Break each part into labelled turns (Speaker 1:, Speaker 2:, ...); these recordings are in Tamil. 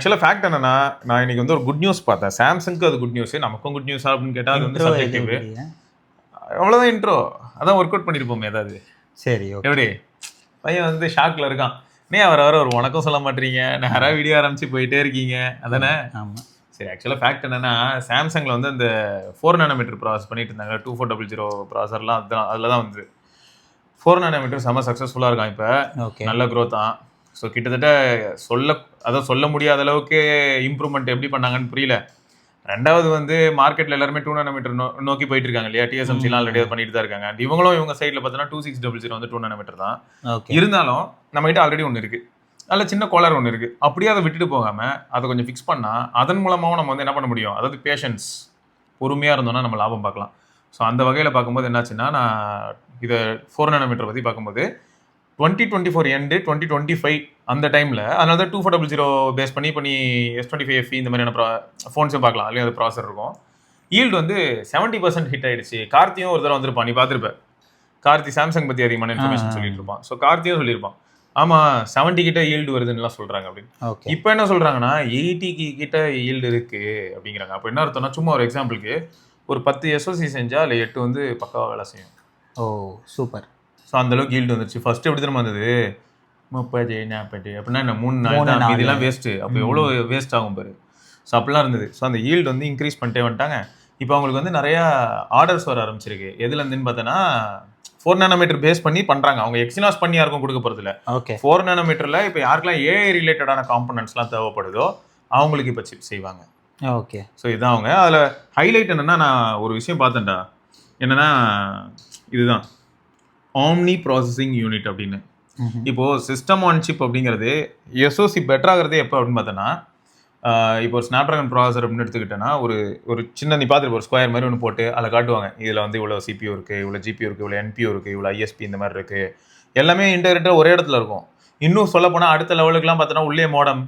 Speaker 1: ஆக்சுவலாக ஃபேக்ட் என்னன்னா, நான் இன்னைக்கு வந்து ஒரு குட் நியூஸ் பார்த்தேன். சாம்சங்க்கு அது குட் நியூஸ், நமக்கும் குட் நியூஸா அப்படின்னு கேட்டால் அது வந்து சப்ஜெக்டிவ். அவ்வளோதான் இன்ட்ரோ, அதான் ஒர்க் அவுட் பண்ணியிருப்போமே ஏதாவது.
Speaker 2: சரி,
Speaker 1: எப்படி பையன் வந்து ஷாக்ல இருக்கான், வர ஒரு உனக்கும் சொல்ல மாட்டீங்க, நேராக வீடியோ ஆரம்பிச்சு போயிட்டே இருக்கீங்க அதானே.
Speaker 2: ஆமாம்.
Speaker 1: சரி, ஆக்சுவலாக ஃபேக்ட் என்னன்னா, சாம்சங்கில் வந்து அந்த 4 nm ப்ராசஸ் பண்ணிட்டு இருந்தாங்க, 2400 ப்ராசர்லாம். அதுதான் அதில் தான் வந்து 4 nm செம்ம சக்ஸஸ்ஃபுல்லாக இருக்கான் இப்போ. நல்ல க்ரோத் தான். ஸோ கிட்டத்தட்ட சொல்ல முடியாத அளவுக்கு இம்ப்ரூவ்மெண்ட் எப்படி பண்ணாங்கன்னு புரியல. ரெண்டாவது வந்து மார்க்கெட்டில் எல்லாருமே 2 nm நோக்கி போயிட்டு இருக்காங்க இல்லையா. டிஎஸ்எம்சிலாம் ஆல்ரெடி பண்ணிட்டு தான் இருக்காங்க. இவங்க சைடில் பார்த்தோன்னா 2600 வந்து 2 nm தான். இருந்தாலும் நம்மகிட்ட ஆல்ரெடி ஒன்று இருக்குது, அதில் சின்ன கோளாறு ஒன்று இருக்குது. அப்படியே அதை விட்டுட்டு போகாமல் அதை கொஞ்சம் ஃபிக்ஸ் பண்ணால் அதன் மூலமாகவும் நம்ம வந்து என்ன பண்ண முடியும், அதாவது பேஷன்ஸ், பொறுமையாக இருந்தோம்னா நம்ம லாபம் பார்க்கலாம். ஸோ அந்த வகையில் பார்க்கும்போது என்னாச்சுன்னா, நான் இதை 4 nm பற்றி பார்க்கும்போது 2024 எண்டு 2025 அந்த டைமில், அதனால தான் 2400 பேஸ் பண்ணி S25FE இந்த மாதிரியான ஃபோன்ஸும் பார்க்கலாம். அதுலேயும் அது ப்ராசர் இருக்கும். ஈல்டு வந்து 70% ஹிட் ஆயிடுச்சு. கார்த்தியும் ஒரு தடவை வந்திருப்பான், நீ பார்த்துருப்பேன். கார்த்தி சாம்சங் பற்றி அதிகமான இன்ஃபர்மேஷன் சொல்லிட்டு இருப்பான். ஸோ கார்த்தியும் சொல்லியிருப்பான், ஆமாம் 70 கிட்ட ஈல்டு வருதுன்னுலாம் சொல்கிறாங்க அப்படின்னு. இப்போ என்ன சொல்கிறாங்கன்னா 80 கிட்ட ஈல்டு இருக்குது அப்படிங்கிறாங்க. அப்போ என்ன அர்த்தம்னா, சும்மா ஒரு எக்ஸாம்பிளுக்கு ஒரு 10 SoC செஞ்சால் அதில் 8 வந்து பக்காவாக வேலை செய்யும்.
Speaker 2: ஓ சூப்பர்.
Speaker 1: ஸோ அந்தளவுக்கு ஈல்டு வந்துருச்சு. ஃபஸ்ட்டு எப்படி தெரியுமா வந்தது, 30 40 அப்படின்னா என்ன 3 நாள் தான், மீதிலாம் வேஸ்ட்டு. அப்போ எவ்வளோ வேஸ்ட் ஆகும் பாரு. ஸோ அப்படிலாம் இருந்தது. ஸோ அந்த ஈல்டு வந்து இன்க்ரீஸ் பண்ணிட்டே வந்துட்டாங்க. இப்போ அவங்களுக்கு வந்து நிறையா ஆர்டர்ஸ் வர ஆரம்பிச்சிருக்கு. எதுலேருந்துன்னு பார்த்தோன்னா 4 nm பேஸ் பண்ணி பண்ணுறாங்க. அவங்க எக்ஸினாஸ் பண்ணி யாருக்கும் கொடுக்க போகிறதில்ல. 4 nm இப்போ யாருக்கெல்லாம் ஏஐ ரிலேட்டடான காம்பனன்ட்ஸ்லாம் தேவைப்படுதோ அவங்களுக்கு இப்போ சிப் செய்வாங்க.
Speaker 2: ஓகே.
Speaker 1: ஸோ இதான் அவங்க. அதில் ஹைலைட் என்னென்னா, நான் ஒரு விஷயம் பார்த்தேன்டா, என்னென்னா இதுதான் ஆம்னி ப்ராசஸிங் யூனிட் அப்படின்னு. இப்போது சிஸ்டம் ஆன் சிப் அப்படிங்கிறது எஸ்ஓசி பெட்டர் ஆகிறதே எப்போ அப்படின்னு பார்த்தோன்னா, இப்போ ஒரு ஸ்னாப்ட்ராகன் ப்ராசஸர் அப்படின்னு எடுத்துக்கிட்டேன்னா, ஒரு சின்ன நீ பார்த்துட்டு ஒரு ஸ்கொயர் மாதிரி ஒன்று போட்டு அதில் காட்டுவாங்க, இதில் வந்து இவ்வளோ சிபியூ இருக்குது, இவ்வளோ ஜிபியூ இருக்குது, இவ்வளோ என்பியூ இருக்குது, இவ்வளோ ஐஎஸ்பி இந்த மாதிரி இருக்குது, எல்லாமே இன்டெகிரேட்டாக ஒரே இடத்துல இருக்கும். இன்னும் சொல்ல போனால் அடுத்த லெவலுக்குலாம் பார்த்தோன்னா உள்ளே மோடம்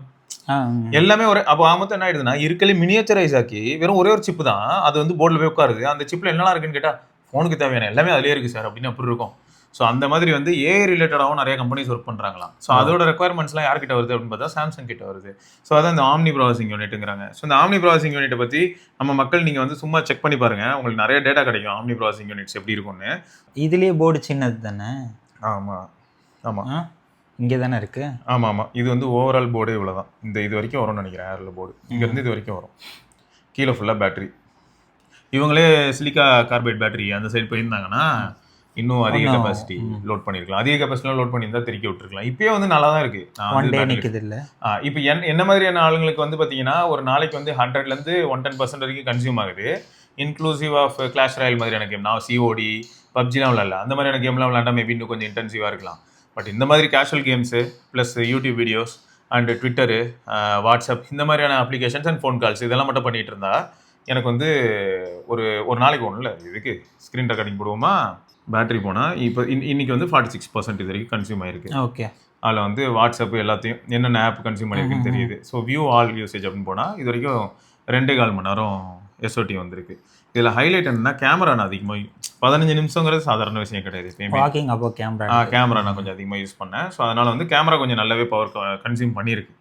Speaker 1: எல்லாமே ஒரு. அப்போ ஆமத்து என்ன ஆயிடுதுன்னா, இருக்கலே மினியேச்சரைஸ் ஆக்கி வெறும் ஒரே ஒரு சிப்பு தான் அது வந்து போர்டில் போய் உட்காருது. அந்த சிப்பில் என்னெல்லாம் இருக்குன்னு கேட்டால் ஃபோனுக்கு தேவையான எல்லாமே அதிலே இருக்குது சார் அப்படின்னு அப்படி இருக்கும். ஸோ அந்த மாதிரி வந்து ஏஐ ரிலேட்டடாகவும் நிறைய கம்பெனிஸ் ஒர்க் பண்ணுறாங்களாம். ஸோ அதோட ரெக்குவயர்மெண்ட்ஸ்லாம் யார்கிட்ட வருது அப்படின்னு பார்த்தா சாம்சங் கிட்ட வருது. ஸோ அதான் இந்த ஆம்னி ப்ராசஸிங் யூனிட்டுங்கிறாங்க. ஸோ இந்த ஆம்னி ப்ராசஸிங் யூனிட்டை பற்றி நம்ம மக்கள் நீங்கள் வந்து சும்மா செக் பண்ணி பாருங்கள், உங்களுக்கு நிறைய டேட்டா கிடைக்கும் ஆம்னி ப்ராசஸிங் யூனிட்ஸ் எப்படி இருக்கும்னு.
Speaker 2: இதுலேயே போர்டு சின்னது தானே?
Speaker 1: ஆமாம் ஆமாம்,
Speaker 2: இங்கே தானே இருக்குது.
Speaker 1: ஆமாம் ஆமாம், இது வந்து ஓவரால் போர்டு இவ்வளோ தான். இது வரைக்கும் வரும்னு நினைக்கிறேன். ஏரில் போர்டு இங்கேருந்து இது வரைக்கும் வரும். கீழே ஃபுல்லாக பேட்டரி. இவங்களே சிலிக்கா கார்பைட் பேட்டரி அந்த சைடு போயிருந்தாங்கன்னா இன்னும் அதிக கெப்பாசிட்டி லோட் பண்ணியிருக்கலாம். அதிக கெப்பாசிட்டிலாம் லோட் பண்ணியிருந்தா திருக்கி விட்டுருக்கலாம். இப்போயே வந்து நல்லா தான் இருக்குது. இப்போ என்ன மாதிரியான ஆளுங்களுக்கு வந்து பார்த்தீங்கன்னா, ஒரு நாளைக்கு வந்து 100லேருந்து 110% வரைக்கும் கன்சியூம் ஆகுது, இன்க்ளூசிவ் ஆஃப் கிளாஷ் ராயல் மாதிரியான கேம். நான் சிஓடி பப்ஜிலாம் விளாட்ல, அந்த மாதிரியான கேம்லாம் விளாண்டா மேபி இன்னும் கொஞ்சம் இன்டென்சிவாக இருக்கலாம். பட் இந்த மாதிரி casual games plus YouTube videos and Twitter, WhatsApp இந்த மாதிரியான அப்ளிகேஷன்ஸ் அண்ட் ஃபோன் கால்ஸ் இதெல்லாம் மட்டும் பண்ணிகிட்டு இருந்தா எனக்கு வந்து ஒரு நாளைக்கு ஒன்றும் இல்லை. இதுக்கு ஸ்க்ரீன் ரெக்கார்டிங் போடுவோமா, பேட்டரி போனால் இப்போ இன்னைக்கு வந்து 46% இது வரைக்கும் கன்சியூம் ஆயிருக்கு.
Speaker 2: ஓகே.
Speaker 1: அதில் வந்து வாட்ஸ்அப் எல்லாத்தையும் என்னென்ன ஆப் கன்சியூம் பண்ணியிருக்குன்னு தெரியுது. ஸோ வியூ ஆல் யூசேஜ் அப்படின்னு போனால் இது வரைக்கும் 2.25 மணி நேரம் எஸ்ஓடி வந்திருக்கு. இதில் ஹைலைட் என்னன்னா, கேமரா நான் அதிகமாக 15 நிமிஷங்கிறது சாதாரண விஷயம் கிடையாது. கேமரா நான் கொஞ்சம் அதிகமாக யூஸ் பண்ணேன். ஸோ அதனால் வந்து கேமரா கொஞ்சம் நல்லாவே பவர் கன்சியூம் பண்ணியிருக்கு.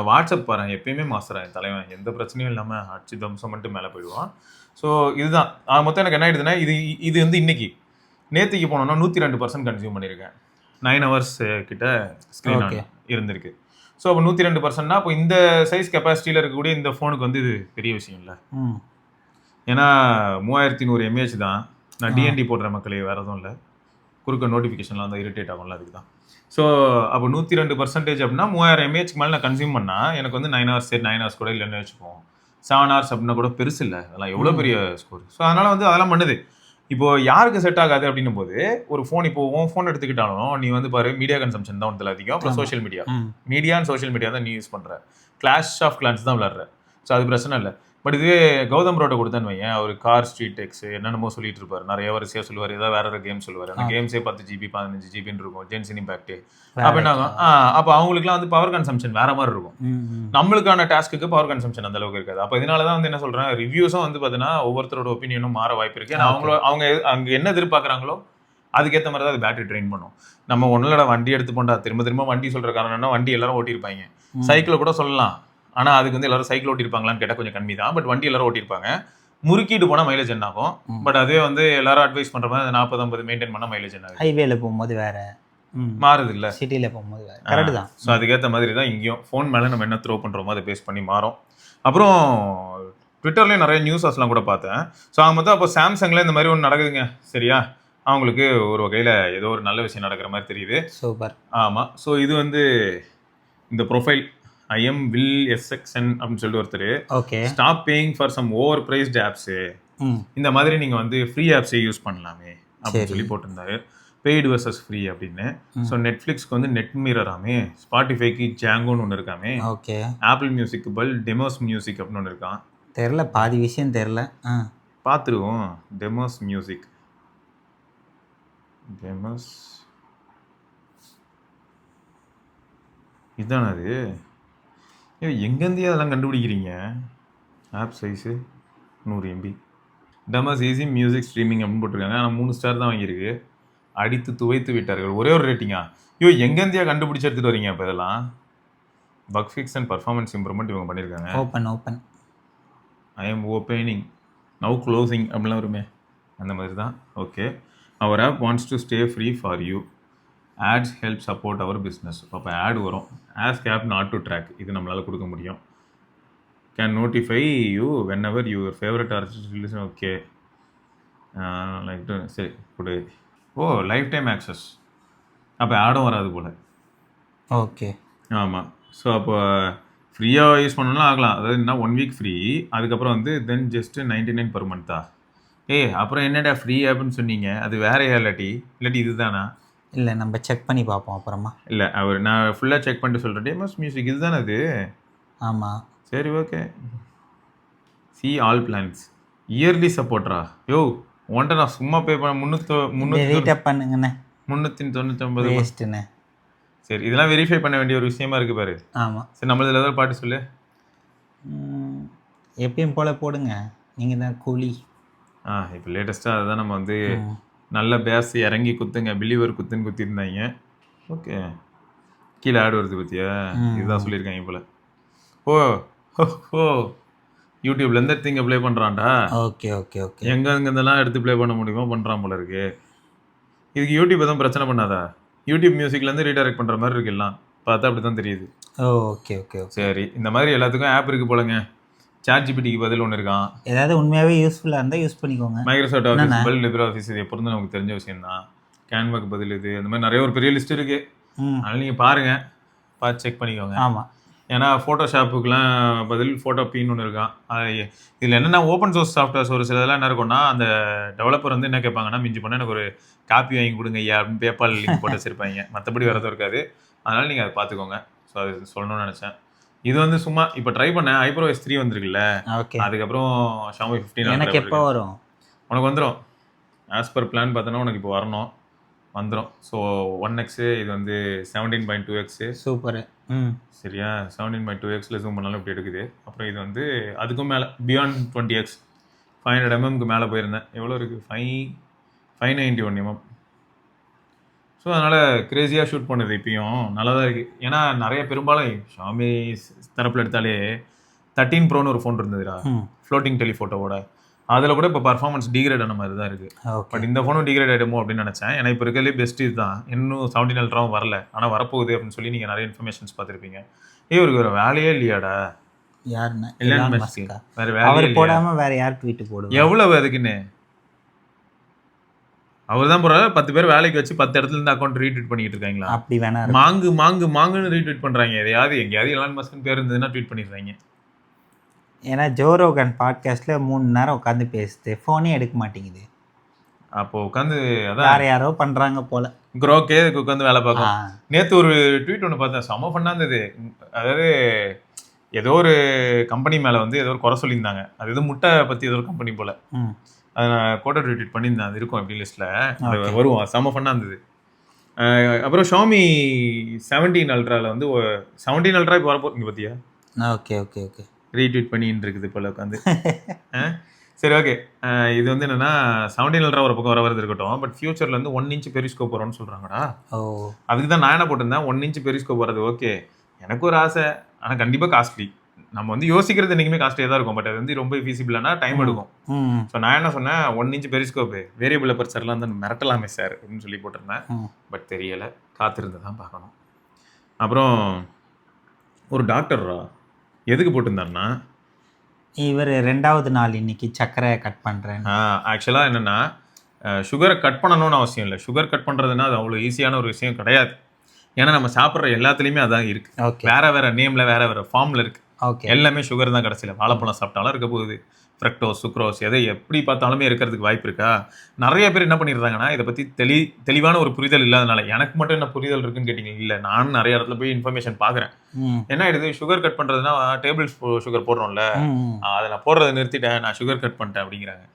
Speaker 1: வாட்ஸ்அப் பாருங்கள், எப்பயுமே மாஸ்டராக தலைவன் எந்த பிரச்சனையும் இல்லாமல் 8 நிமிஷம் மட்டும் மேலே போயிடுவான். ஸோ இதுதான் மொத்தம் எனக்கு என்ன ஆயிடுதுன்னா, இது வந்து இன்னைக்கு நேற்றுக்கு போனோம்னா 102% கன்சியூம் பண்ணியிருக்கேன். 9 hours கிட்ட ஸ்க்ரீன் இருந்திருக்கு. ஸோ அப்போ 102%னா அப்போ இந்த சைஸ் கெப்பாசிட்டியில் இருக்கக்கூடிய இந்த ஃபோனுக்கு வந்து இது பெரிய விஷயம் இல்லை. ஏன்னா 3100 mAh தான். நான் டிஎன்டி போடுற மக்களே, வேறு எதுவும் இல்லை. குறுக்க நோட்டிஃபிகேஷன்லாம் வந்து இரிட்டேட் ஆகும்ல, அதுக்கு தான். ஸோ அப்போ 102% அப்படின்னா 3000 mAh மேலே நான் கன்சியூம் பண்ணால் எனக்கு வந்து 9 hours, சரி 9 hours கூட இல்லைன்னு வச்சுப்போம். 7 hours அப்படின்னா கூட பெருசு இல்லை, அதெல்லாம் எவ்வளோ பெரிய ஸ்கோர். ஸோ அதனால் வந்து அதெல்லாம் பண்ணுது. இப்போது யாருக்கு செட் ஆகாது அப்படின்னும் போது, ஒரு ஃபோன் இப்போ உன் ஃபோன் எடுத்துக்கிட்டாலும் நீ வந்து பாரு, மீடியா கன்சம்ஷன் தான் ஒன்றில் அதிகம். அப்புறம் social media and social media தான் நீ யூஸ் பண்ணுற, கிளாஷ் ஆஃப் கிளான்ஸ் தான் விளாட்ற. ஸோ அது பிரச்சனை இல்லை. பட் இதுவே கௌதம் ரோட்டை கொடுத்தேன்னு வையன், அவர் கார் ஸ்ட்ரீட் டெக்ஸ் என்னென்னமோ சொல்லிட்டு இருப்பார், நிறைய வரிசையாக சொல்லுவார், ஏதாவது வேற கேம் சொல்லுவார். அந்த கேம்ஸே 10 GB 15 GBன்னு இருக்கும், ஜென்சின் இம்பாக்ட். அப்போ என்ன ஆகும், அப்போ அவங்களுக்குலாம் வந்து பவர் கன்சம்ஷன் வேற மாதிரி இருக்கும். நம்மளுக்கான டாஸ்க்கு பவர் கன்சம்ஷன் அந்த அளவுக்கு இருக்காது. அப்போ இதனால தான் வந்து என்ன சொல்கிறேன், ரிவ்யூஸும் வந்து பார்த்தீங்கன்னா ஒவ்வொருத்தரோட ஒப்பீனியனும் மாற வாய்ப்பு இருக்குது. ஏன்னா அவங்க அங்கே என்ன எதிர்பார்க்குறாங்களோ அதுக்கேற்ற மாதிரி தான் அது பேட்டரி ட்ரெயின் பண்ணும். நம்ம ஒன்றும் வண்டி எடுத்து போண்டா திரும்ப திரும்ப வண்டி சொல்கிற காரணம்னா, வண்டி எல்லாரும் ஓட்டியிருப்பாங்க, சைக்கிளை கூட சொல்லலாம். ஆனால் அதுக்கு வந்து எல்லாரும் சைக்கிள் ஓட்டிருப்பாங்களான்னு கேட்டால் கொஞ்சம் கம்மி தான். பட் வண்டி எல்லாரும் ஓட்டியிருப்பாங்க. முறுக்கிட்டு போனால் மைலேஜ் என்ன ஆகும். பட் அதே வந்து எல்லாரும் அட்வைஸ் பண்ணுற மாதிரி 40-50 மெயின்டைன் பண்ணால் மைலேஜ் என்ன ஆகும்.
Speaker 2: ஹைவேல போகும்போது வேற
Speaker 1: மாறுது இல்லை,
Speaker 2: சிட்டியில் போகும்போது வேற. கரெக்டு தான்.
Speaker 1: ஸோ அதுக்கேற்ற மாதிரி தான் இங்கேயும் ஃபோன் மேலே நம்ம என்ன த்ரோ பண்ணுறோமோ அதை பேஸ் பண்ணி மாறும். அப்புறம் ட்விட்டர்லேயும் நிறைய நியூஸஸ்லாம் கூட பார்த்தேன். ஸோ அவங்க மொத்தம் அப்போ சாம்சங்கில் இந்த மாதிரி ஒன்று நடக்குதுங்க. சரியா, அவங்களுக்கு ஒரு வகையில் ஏதோ ஒரு நல்ல விஷயம் நடக்கிற மாதிரி தெரியுது.
Speaker 2: சூப்பர்.
Speaker 1: ஆமாம். ஸோ இது வந்து இந்த ப்ரொஃபைல் ஐஎம் வில் எஸ்எக்ஸ்என் அப்படின்னு சொல்லிட்டு ஒருத்தர்
Speaker 2: okay
Speaker 1: stop paying for some over prized apps, இந்த மாதிரி நீங்கள் வந்து ஃப்ரீ ஆப்ஸே யூஸ் பண்ணலாமே அப்படின்னு சொல்லி போட்டிருந்தாரு. பெய்டு வர்சஸ் ஃப்ரீ அப்படின்னு. ஸோ நெட்ஃப்ளிக்ஸ்க்கு வந்து நெட் மிரராமே, ஸ்பாட்டிஃபைக்கு ஜாங்கோன்னு ஒன்று இருக்காமே,
Speaker 2: ஓகே
Speaker 1: ஆப்பிள் மியூசிக்கு டெமோஸ் மியூசிக் அப்படின்னு ஒன்று இருக்கான்.
Speaker 2: தெரில, பாதி விஷயம் தெரில.
Speaker 1: பார்த்துருவோம். டெமோஸ் மியூசிக், டெமோஸ் இதுதானே அது? எங்கேருந்தே அதெல்லாம் கண்டுபிடிக்கிறீங்க? App size 100 MB. Demos easy music streaming அப்படின்னு போட்டிருக்காங்க. ஆனால் 3 ஸ்டார் தான் வாங்கியிருக்கு. அடித்து துவைத்து விட்டார்கள். ஒரே ஒரு ரேட்டிங்கா? எங்கேருந்தியா கண்டுபிடிச்சி எடுத்துகிட்டு வரீங்க இப்போ இதெல்லாம்? Bug fix and performance improvement இவங்க பண்ணியிருக்காங்க.
Speaker 2: Open
Speaker 1: I am opening now closing அப்படிலாம் வருமே, அந்த மாதிரி தான். Okay, our app wants to stay free for you, ads help support our business. அப்போ ஆட் வரும். Ask app not to track, இது நம்மளால் கொடுக்க முடியும். Can notify you whenever your favourite artist. Okay, like சரி கொடு. Oh, lifetime access. அப்போ ஆடும் வராது போல்.
Speaker 2: ஓகே,
Speaker 1: ஆமாம். ஸோ அப்போ ஃப்ரீயாக யூஸ் பண்ணணும்னா ஆகலாம். அதாவது என்ன 1 வீக் ஃப்ரீ, அதுக்கப்புறம் வந்து தென் ஜஸ்ட்டு 99 per month. அப்புறம் என்னடா ஃப்ரீ ஆப்னு சொன்னீங்க, அது வேறையா? இல்லாட்டி இதுதானா?
Speaker 2: இல்லை, நம்ம செக் பண்ணி பார்ப்போம் அப்புறமா.
Speaker 1: இல்லை, நான் ஃபுல்லாக செக் பண்ணிட்டு சொல்கிறேன். டெமோஸ் மியூசிக் இதுதானே அது?
Speaker 2: ஆமாம்.
Speaker 1: சரி, okay. See all plans yearly சப்போர்ட்ரா. உன்ட்ட நான் சும்மா பே பண்ண 300
Speaker 2: பண்ணுங்கண்ணே,
Speaker 1: 399
Speaker 2: வேஸ்ட்டுண்ணே.
Speaker 1: சரி, இதெல்லாம் வெரிஃபை பண்ண வேண்டிய ஒரு விஷயமா இருக்கு பாரு.
Speaker 2: ஆமாம்.
Speaker 1: சரி, நம்மளதில் ஏதாவது பாட்டு சொல்லு.
Speaker 2: எப்பயும் போல் போடுங்க, நீங்கள் தான் கூலி.
Speaker 1: இப்போ லேட்டஸ்ட்டாக அதுதான் நம்ம வந்து நல்ல பேஸ் இறங்கி குத்துங்க, பிலீவர் குத்துன்னு குத்திருந்தாங்க. ஓகே, கீழே ஆடு வருது பற்றியா? இதுதான் சொல்லியிருக்காங்க போல். ஓ யூடியூப்லேருந்து எடுத்து இங்கே ப்ளே பண்ணுறான்டா.
Speaker 2: Okay okay okay.
Speaker 1: எங்கெங்கெல்லாம் எடுத்து ப்ளே பண்ண முடியுமோ பண்ணுறான் போல இருக்கு. இதுக்கு யூடியூப் எதுவும் பிரச்சனை பண்ணாதா? யூடியூப் மியூசிக்லேருந்து ரீடைரக்ட் பண்ணுற மாதிரி இருக்கு எல்லாம். பார்த்தா அப்படி தான் தெரியுது.
Speaker 2: Okay okay.
Speaker 1: சரி, இந்த மாதிரி எல்லாத்துக்கும் ஆப் இருக்குது போலங்க. சாட் ஜிபிடிக்கு பதில் ஒன்று இருக்கான்.
Speaker 2: ஏதாவது உண்மையாகவே யூஸ்ஃபுல்லாக இருந்தால் யூஸ் பண்ணிக்கோங்க.
Speaker 1: மைக்ரோசாஃப்ட் ஆஃபீஸ், லிப்ரே ஆஃபீஸ், இது எப்போ இருந்து நமக்கு தெரிஞ்ச விஷயம் தான். கேன்வாக்கு பதில் இது, அந்த மாதிரி நிறைய ஒரு பெரிய லிஸ்ட் இருக்குது. அதனால் நீங்கள் பாருங்கள், பார்த்து செக் பண்ணிக்கோங்க.
Speaker 2: ஆமாம்.
Speaker 1: ஏன்னா ஃபோட்டோஷாப்புக்கெலாம் பதில் ஃபோட்டோ பீன்னு ஒன்று இருக்கான். இதில் என்னென்னா ஓப்பன் சோர்ஸ் சாஃப்ட்வேர்ஸ் ஒரு சிலதெல்லாம் என்ன இருக்கும்னா, அந்த டெவலப்பர் வந்து என்ன கேட்பாங்கன்னா, மிஞ்சி பண்ணால் எனக்கு ஒரு காப்பி வாங்கி கொடுங்க ஐயா அப்படின்னு பேபால் லிங்க் போட்டு வச்சுருப்பாங்க. மற்றபடி வரதும் இருக்காது. அதனால் நீங்கள் அதை பார்த்துக்கோங்க. ஸோ அது சொல்லணும்னு நினச்சேன். இது வந்து சும்மா இப்போ ட்ரை பண்ணேன். ஐப்ரோ S3 வந்துருக்குல்ல, அதுக்கப்புறம் Xiaomi 15
Speaker 2: எனக்கு எப்போ வரும்?
Speaker 1: உனக்கு வந்துடும். ஆஸ் பர் பிளான் பார்த்தோன்னா உனக்கு இப்போ வரணும், வந்துடும். ஸோ 1x, இது வந்து 17.2x.
Speaker 2: சூப்பர்.
Speaker 1: சரியா, 17.2xல ஜூம் பண்ணாலும் இப்படி எடுக்குது. அப்புறம் இது வந்து அதுக்கும் மேலே பியாண்ட் 20x 500 mmக்கு மேலே போயிருந்தேன். எவ்வளோ இருக்குது? 591 mm. ஸோ அதனால் க்ரேஸியாக ஷூட் பண்ணுது. இப்பயும் நல்லா தான் இருக்குது. ஏன்னா நிறைய பெரும்பாலும் ஷாமி தரப்பில் எடுத்தாலே 13 Proன்னு ஒரு ஃபோன் இருந்ததுடா, ஃப்ளோட்டிங் டெலிஃபோட்டோவோட. அதில் கூட இப்போ பர்ஃபார்மன்ஸ் டிகிரேட் ஆன மாதிரி தான் இருக்குது. பட் இந்த ஃபோனும் டிகிரேட் ஆகிடுமோ அப்படின்னு நினச்சேன். ஏன்னா இப்போ இருக்கிறதுலே பெஸ்ட் இது தான். இன்னும் 17 Ultra வரல, ஆனால் வரப்போகுது அப்படின்னு சொல்லி நீங்கள் நிறைய இன்ஃபர்மேஷன்ஸ் பார்த்துருப்பீங்க. இவருக்கு வேறு வேலையே இல்லையாடா?
Speaker 2: யாருன்னு?
Speaker 1: வேறு வேலையே
Speaker 2: போடாமல் வேறு யார் ட்வீட் போடுவோம்?
Speaker 1: எவ்வளவு அதுக்குன்னு அவர் தான் போகிறாரு. 10 பேர் வேலைக்கு வச்சு 10 இடத்துல இருந்து அக்கௌண்ட் ரீட்வீட் பண்ணிட்டு இருக்காங்களா?
Speaker 2: அப்படி வேணா
Speaker 1: மாங்குன்னு ரீட்வீட் பண்ணுறாங்க. எதையாவது எங்கேயாவது எலான் மஸ்க்னு பேர் இருந்ததுன்னா ட்வீட் பண்ணிடுறாங்க.
Speaker 2: ஏன்னா ஜோரோகன் பாட்காஸ்ட்ல 3 நேரம் உட்காந்து பேசுது, ஃபோனே எடுக்க மாட்டேங்குது.
Speaker 1: அப்போ உட்காந்து அதான்
Speaker 2: வேற யாரோ பண்றாங்க போல.
Speaker 1: குரோக்கே உட்காந்து வேலை பார்க்கும். நேற்று ஒரு ட்வீட் ஒன்று பார்த்தேன், செம்ம ஃபன்னாக இருந்தது. அதாவது ஏதோ ஒரு கம்பெனி மேலே வந்து ஏதோ ஒரு குறை சொல்லியிருந்தாங்க. அது எதுவும் முட்டை பற்றி ஏதோ ஒரு கம்பெனி போல். அதை நான் கோட்டை ட்வீட் பண்ணியிருந்தேன். அது இருக்கும் எப்படி லிஸ்ட்டில் வருவோம். செம்ம ஃபன்னாக இருந்தது. அப்புறம் Xiaomi 17 Ultraவில் வந்து 17 Ultra இப்போ வரப்போ இங்கே பார்த்தியா?
Speaker 2: Okay okay okay.
Speaker 1: ரீட்வீட் பண்ணிட்டு இருக்குது போல உட்காந்து. சரி, ஓகே. இது வந்து என்னென்னா 17 Ultra ஒரு பக்கம் வரது இருக்கட்டும். பட் ஃபியூச்சரில் வந்து 1 inch பெரிஸ்கோப் வரும்னு சொல்கிறாங்கடா. அதுக்கு தான் நான் என்ன போட்டிருந்தேன், 1 inch பெரிஸ்கோப் வர்றது ஓகே, எனக்கு ஒரு ஆசை. ஆனால் கண்டிப்பாக காஸ்ட்லி. நம்ம வந்து யோசிக்கிறது என்றைக்குமே காஸ்ட்லியாக தான் இருக்கும், பட் அது வந்து ரொம்ப ஃபீஸிபிளானா டைம் எடுக்கும். ஸோ நான் என்ன சொன்னேன், 1 inch பெரிஸ்கோப்பு வேரியபிள் அப்பர்ச்சர்லாம் வந்து மிரட்டலாமே சார் அப்படின்னு சொல்லி போட்டிருந்தேன். பட் தெரியலை, காத்திருந்து தான் பார்க்கணும். அப்புறம் ஒரு டாக்டர்ரா எதுக்கு போட்டிருந்தாருன்னா,
Speaker 2: இவர் 2வது நாள் இன்னைக்கு சர்க்கரை கட் பண்ணுறேன்.
Speaker 1: ஆக்சுவலாக என்னென்னா சுகரை கட் பண்ணணும்னு அவசியம் இல்லை. சுகர் கட் பண்ணுறதுனா அது அவ்வளோ ஈஸியான ஒரு விஷயம் கிடையாது. ஏன்னா நம்ம சாப்பிட்ற எல்லாத்துலேயுமே அதான் இருக்குது.
Speaker 2: ஓகே.
Speaker 1: வேற வேற நேமில் வேற வேற ஃபார்மில் இருக்குது.
Speaker 2: ஓகே.
Speaker 1: எல்லாமே சுகர் தான் கடைசியில். வாழைப்பழம் சாப்பிட்டாலும் இருக்க போகுது, ஃப்ரக்டோஸ் சுக்ரோஸ் எதை எப்படி பார்த்தாலுமே இருக்கிறதுக்கு வாய்ப்பு இருக்கா. நிறைய பேர் என்ன பண்ணிடுறாங்கன்னா இதை பற்றி தெளிவான ஒரு புரிதல் இல்லாதனால, எனக்கு மட்டும் என்ன புரிதல் இருக்குன்னு கேட்டிங்க, இல்லை நானும் நிறைய இடத்துல போய் இன்ஃபர்மேஷன் பார்க்குறேன். என்ன ஆயிடுது, சுகர் கட் பண்ணுறதுனா டேபிள் சுகர் போடுறோம்ல, அதை நான் போடுறதை நிறுத்திட்டேன், நான் சுகர் கட் பண்ணிட்டேன் அப்படிங்கிறாங்க.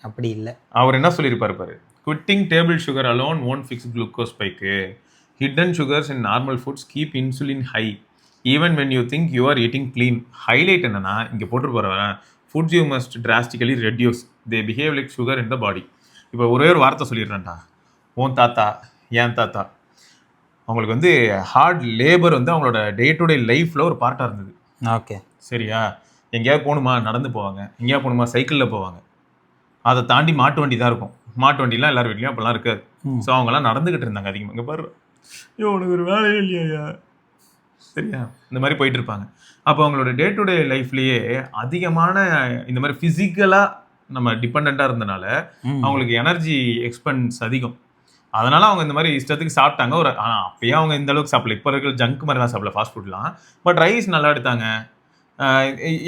Speaker 2: அப்படி இல்லை.
Speaker 1: அவர் என்ன சொல்லியிருப்பாரு பாரு, quitting table sugar alone won't fix glucose spike, hidden sugars in normal foods keep insulin high even when you think you are eating clean. Highlight என்னன்னா இங்கே போட்டு போகிறவன் foods you must drastically reduce they behave like sugar in the body. இப்போ ஒரே ஒரு வார்த்தை சொல்லிடுறேன்டா, உன் தாத்தா என் தாத்தா அவங்களுக்கு வந்து ஹார்ட் லேபர் வந்து அவங்களோட டே டு டே லைஃப்பில் ஒரு பார்ட்டாக இருந்தது.
Speaker 2: ஓகே
Speaker 1: சரியா, எங்கேயாவது போகணுமா நடந்து போவாங்க, எங்கேயாவது போகணுமா சைக்கிளில் போவாங்க, அதை தாண்டி மாட்டு வண்டி தான் இருக்கும். மாட்டு வண்டிலாம் எல்லார் வீட்லையும் அப்போல்லாம் இருக்காது. ஸோ அவங்கெல்லாம் நடந்துக்கிட்டு இருந்தாங்க அதிகமாக. இங்கே பாரு, ஐயோ உனக்கு ஒரு வேலையே இல்லையா, சரியா, இந்த மாதிரி போயிட்டு இருப்பாங்க. அப்போ அவங்களோட டே டு டே லைஃப்லேயே அதிகமான இந்த மாதிரி ஃபிசிக்கலாக நம்ம டிபெண்ட்டாக இருந்தனால அவங்களுக்கு எனர்ஜி எக்ஸ்பென்ஸ் அதிகம். அதனால அவங்க இந்த மாதிரி இஷ்டத்துக்கு சாப்பிட்டாங்க. ஒரு அப்பயே அவங்க இந்த அளவுக்கு சாப்பிடல, இப்போ இருக்கிற ஜங்க் மாதிரிலாம் சாப்பிடல, ஃபாஸ்ட் ஃபுட்லாம். பட் ரைஸ் நல்லா எடுத்தாங்க,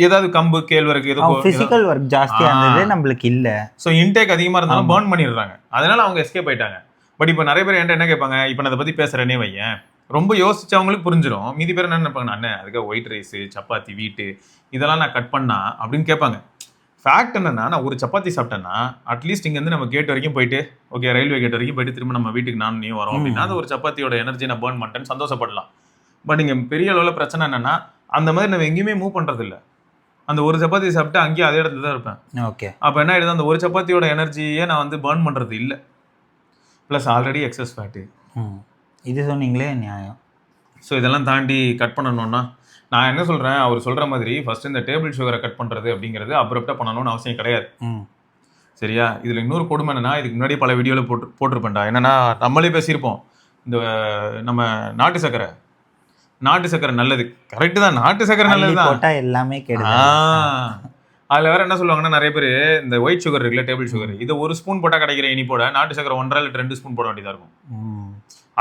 Speaker 1: ஏதாவது கம்பு கேழ்வரகு ஏதோ
Speaker 2: ஃபிசிக்கல் ஒர்க் ஜாஸ்தியாக இருந்தது நம்மளுக்கு இல்லை.
Speaker 1: ஸோ இன்டேக் அதிகமாக இருந்தாலும் பர்ன் பண்ணிடுறாங்க, அதனால அவங்க எஸ்கேப் ஆயிட்டாங்க. பட் இப்போ நிறைய பேர் என்கிட்ட என்ன கேட்பாங்க, இப்போ நான் அதை பற்றி பேசுகிறேனே வையன், ரொம்ப யோசிச்சவங்களுக்கு புரிஞ்சிடும். மீதி பேர் என்ன நினைப்பாங்க, அண்ணே அதுக்காக ஒயிட் ரைஸு சப்பாத்தி வீட்டு இதெல்லாம் நான் கட் பண்ணா அப்படின்னு கேட்பாங்க. ஃபேக்ட் என்னன்னா, நான் ஒரு சப்பாத்தி சாப்பிட்டேன்னா அட்லீஸ்ட் இங்கேருந்து நம்ம கேட் வரைக்கும் போயிட்டு, ஓகே ரயில்வே கேட் வரைக்கும் போயிட்டு திரும்ப நம்ம வீட்டுக்கு நானும் நீ வரோம் அப்படின்னா அது ஒரு சப்பாத்தியோட எனர்ஜி நான் பர்ன் பண்ணிட்டேன்னு சந்தோஷப்படலாம். பட் இங்கே பெரிய அளவில் பிரச்சனை என்னன்னா, அந்த மாதிரி நம்ம எங்கேயுமே மூவ் பண்ணுறது இல்லை. அந்த ஒரு சப்பாத்தி சாப்பிட்டு அங்கேயே அதே இடத்துல தான் இருப்பேன்.
Speaker 2: ஓகே.
Speaker 1: அப்போ என்ன ஆயிடுது, அந்த ஒரு சப்பாத்தியோட எனர்ஜியே நான் வந்து பர்ன் பண்ணுறது இல்லை. Plus already excess fat.
Speaker 2: இது சொன்னீங்களே நியாயம்.
Speaker 1: ஸோ இதெல்லாம் தாண்டி கட் பண்ணணும்னா நான் என்ன சொல்கிறேன், அவர் சொல்கிற மாதிரி ஃபஸ்ட்டு இந்த டேபிள் சுகரை கட் பண்ணுறது அப்படிங்கிறது அப்ரப்டாக பண்ணணும்னு அவசியம் கிடையாது. சரியா, இதில் இன்னொரு கொடுமை என்னன்னா, இதுக்கு முன்னாடி பல வீடியோவில் போட்டிருப்பேன்டா. என்னன்னா நம்மளே பேசியிருப்போம், இந்த நம்ம நாட்டு சக்கரை நல்லது, கரெக்டு தான், நாட்டு சக்கரை நல்லது தான்,
Speaker 2: எல்லாமே கேடு.
Speaker 1: அதில் வேற என்ன சொல்லுவாங்கன்னா, நிறைய பேர் இந்த ஒயிட் சுகர் இருக்குல்ல டேபிள் சுகர், இதை 1 ஸ்பூன் போட்டால் கிடைக்கிற இனிப்போட நாட்டு சக்கரை 1.5 இல்லை 2 ஸ்பூன் போட வேண்டியதாக இருக்கும்.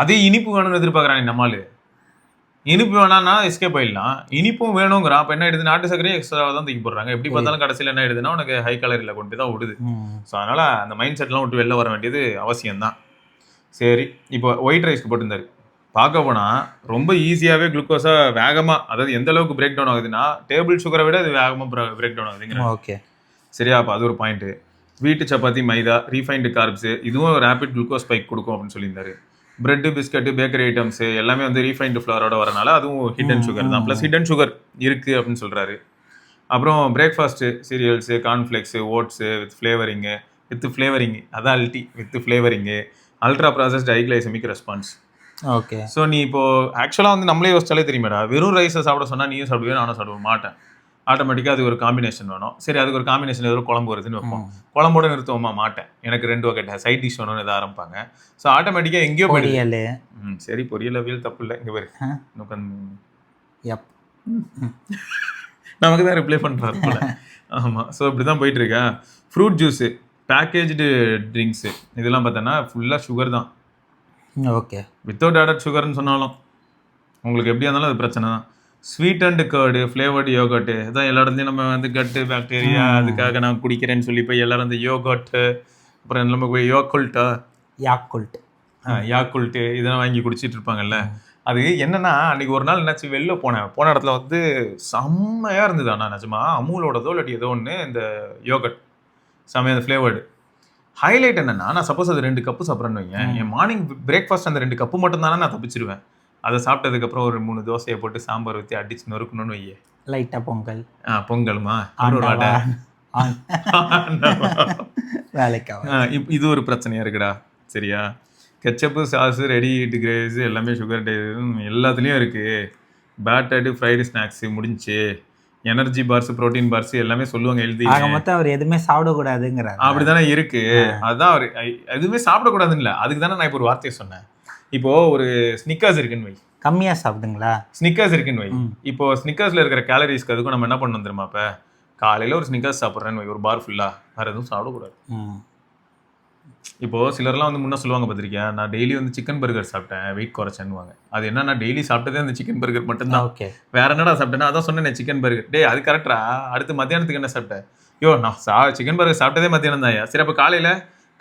Speaker 1: அதே இனிப்பு வேணும்னு எதிர்பார்க்குறான் நம்மளு. இனிப்பு வேணான்னா எஸ்கேப் ஆயிடலாம், இனிப்பும் வேணுங்கிறான். அப்போ என்ன ஆயிடுது, நாட்டு சக்கரையும் எக்ஸ்ட்ரா தான் தூக்கி போடுறாங்க. எப்படி பார்த்தாலும் கடைசியில் என்ன ஆயிடுதுன்னா உனக்கு ஹை கலரில் கொண்டு தான் விடுது. ஸோ அதனால் அந்த மைண்ட் செட்லாம் விட்டு வெளில வர வேண்டியது அவசியம்தான். சரி, இப்போ ஒயிட் ரைஸ்க்கு போட்டிருந்தாரு. பார்க்க போனால் ரொம்ப ஈஸியாகவே குளுக்கோஸாக வேகமாக, அதாவது எந்த அளவுக்கு பிரேக் டவுன் ஆகுதுன்னா டேபிள் சுகரை விட அது வேகமாக பிரேக் டவுன் ஆகுதுங்கிற.
Speaker 2: ஓகே
Speaker 1: சரியா, அப்போ அது ஒரு பாயிண்ட்டு. வீட்டு சப்பாத்தி மைதா ரீஃபைண்டு கார்ப்ஸு இதுவும் ரேபிட் குளுக்கோஸ் ஸ்பைக் கொடுக்கும் அப்படின்னு சொல்லியிருந்தாரு. பிரெட்டு பிஸ்கட்டு பேக்கரி ஐட்டம்ஸு எல்லாமே வந்து ரீஃபைண்டு ஃப்ளவரோட வரனால அதுவும் ஹிடன் சுகர் தான், ப்ளஸ் ஹிடன் சுகர் இருக்குது அப்படின்னு சொல்கிறாரு. அப்புறம் breakfast cereals cornflakes oats with flavouring அதான் அல்டி with flavouring ultra processed high glycaemic response.
Speaker 2: Okay.
Speaker 1: So நீ இப்போ ஆக்சுவலாக வந்து நம்மளே யோசிச்சாலே தெரியுமேடா, வெறும் ரைஸை சாப்பிட சொன்னால் நீயும் சாப்பிடுவேன் நானும் சாப்பிட மாட்டேன். ஆட்டோமேட்டிக்காக அது ஒரு காம்பினேஷன் வேணும். சரி, அதுக்கு ஒரு காம்பினேஷன் ஏதோ குழம்பு வருதுன்னு வைப்போம், குழம்போட நிறுத்துவோமா, மாட்டேன், எனக்கு 2 வகை சைட் டிஷ் வேணும்னு எதாவது ஆரம்பிப்பாங்க. ஸோ ஆட்டோமேட்டிக்காக எங்கேயோ போயிடுது. சரி, பொரியல் அவியல் தப்பு இல்லை, இங்கே பாரு நமக்கு தான் ரிப்ளை பண்ணுறாரு போல. ஆமாம், ஸோ இப்படி தான் போயிட்டு இருக்கேன். ஃப்ரூட் ஜூஸு பேக்கேஜ்டு ட்ரிங்க்ஸு இதெல்லாம் பார்த்தோன்னா ஃபுல்லாக சுகர் தான்.
Speaker 2: ஓகே.
Speaker 1: வித்தவுட் ஆடட் சுகர்னு சொன்னாலும் உங்களுக்கு எப்படியா இருந்தாலும் அது பிரச்சனை தான். Sweet and curd flavoured yoghurt இதான் எல்லா இடத்துலையும் நம்ம வந்து கட்டு பாக்டீரியா அதுக்காக நான் குடிக்கிறேன்னு சொல்லி போய் எல்லாரும் இந்த யோகர்ட்டு அப்புறம் நம்ம போய் யாக்குல்ட்டு இதெல்லாம் வாங்கி குடிச்சிட்டு இருப்பாங்கல்ல. அது என்னன்னா, அன்றைக்கி ஒரு நாள் என்னாச்சு, வெளில போன இடத்துல வந்து செம்மையாக இருந்தது. ஆனால் நிஜமா அமூலோடதோ இல்லாட்டி ஏதோ ஒன்று இந்த யோகர்ட் செம்மையாக ஃப்ளேவர்டு. ஹைலைட் என்னன்னா, நான் சப்போஸ் அது 2 கப்பு சாப்பிட்றேன்னு வைங்க, என் மார்னிங் பிரேக்ஃபாஸ்ட் அந்த 2 கப்பு மட்டும் தானே நான் தப்பிச்சிருவேன். அதை சாப்பிட்டதுக்கப்புறம் ஒரு 3 தோசையை போட்டு சாம்பார் ஊற்றி அடிச்சு நொறுக்கணும்னு வையே, லைட்டாக பொங்கலுமா இது ஒரு பிரச்சனையாக இருக்குடா. சரியா, கெச்சப்பு சாஸு ரெடி ஹீட்டு கிரேவ்ஸு எல்லாமே சுகர் எல்லாத்துலேயும் இருக்குது. பேட்டர்டு ஃப்ரைடு ஸ்நாக்ஸ் முடிஞ்சு, எனர்ஜி பார்ஸ், புரோட்டீன் பார்ஸ் எல்லாமே சொல்லுவாங்க எழுதி.
Speaker 2: ஆக மொத்தம் அவர் எதுவுமே சாப்பிடக்கூடாதுங்கிறார்.
Speaker 1: அப்படிதானே இருக்கு. அதான் அவர் எதுவுமே சாப்பிடக்கூடாதுன்னு இல்லை, அதுக்கு தானே நான் இப்போ ஒரு வார்த்தையை சொன்னேன். இப்போ ஒரு ஸ்னிக்கர்ஸ் இருக்குன்னு வை,
Speaker 2: கம்மியா சாப்பிடுங்களா.
Speaker 1: ஸ்னிக்கர்ஸ் இருக்குன்னு வை. இப்போ ஸ்னிக்கர்ஸ்ல இருக்கிற கேலரிஸ்க்கு அதுக்கும் நம்ம என்ன பண்ணணும் தெரியுமா? இப்போ காலையில ஒரு ஸ்னிக்கர்ஸ் சாப்பிட்றேன்னு வை, ஒரு பார் ஃபுல்லா, வேற எதுவும் சாப்பிடக்கூடாது. இப்போ சிலர்லாம் வந்து முன்ன சொல்லுவாங்க பார்த்திருக்கியா, நான் டெய்லி வந்து சிக்கன் பர்கர் சாப்பிட்டேன் வெயிட் குறைச்சேன்னுவாங்க. அது என்ன, நான் டெய்லி சாப்பிட்டதே அந்த சிக்கன் பர்கர் மட்டும்தான்.
Speaker 2: ஓகே,
Speaker 1: வேற என்னடா சாப்பிட்டேன்னா அதான் சொன்னேன் சிக்கன் பர்கர். டே அது கரெக்டா? அடுத்து மத்தியானத்துக்கு என்ன சாப்பிட்டேன்? யோ நான் சிக்கன் பர்கர் சாப்பிட்டதே மத்தியானம் தான். சரி, அப்போ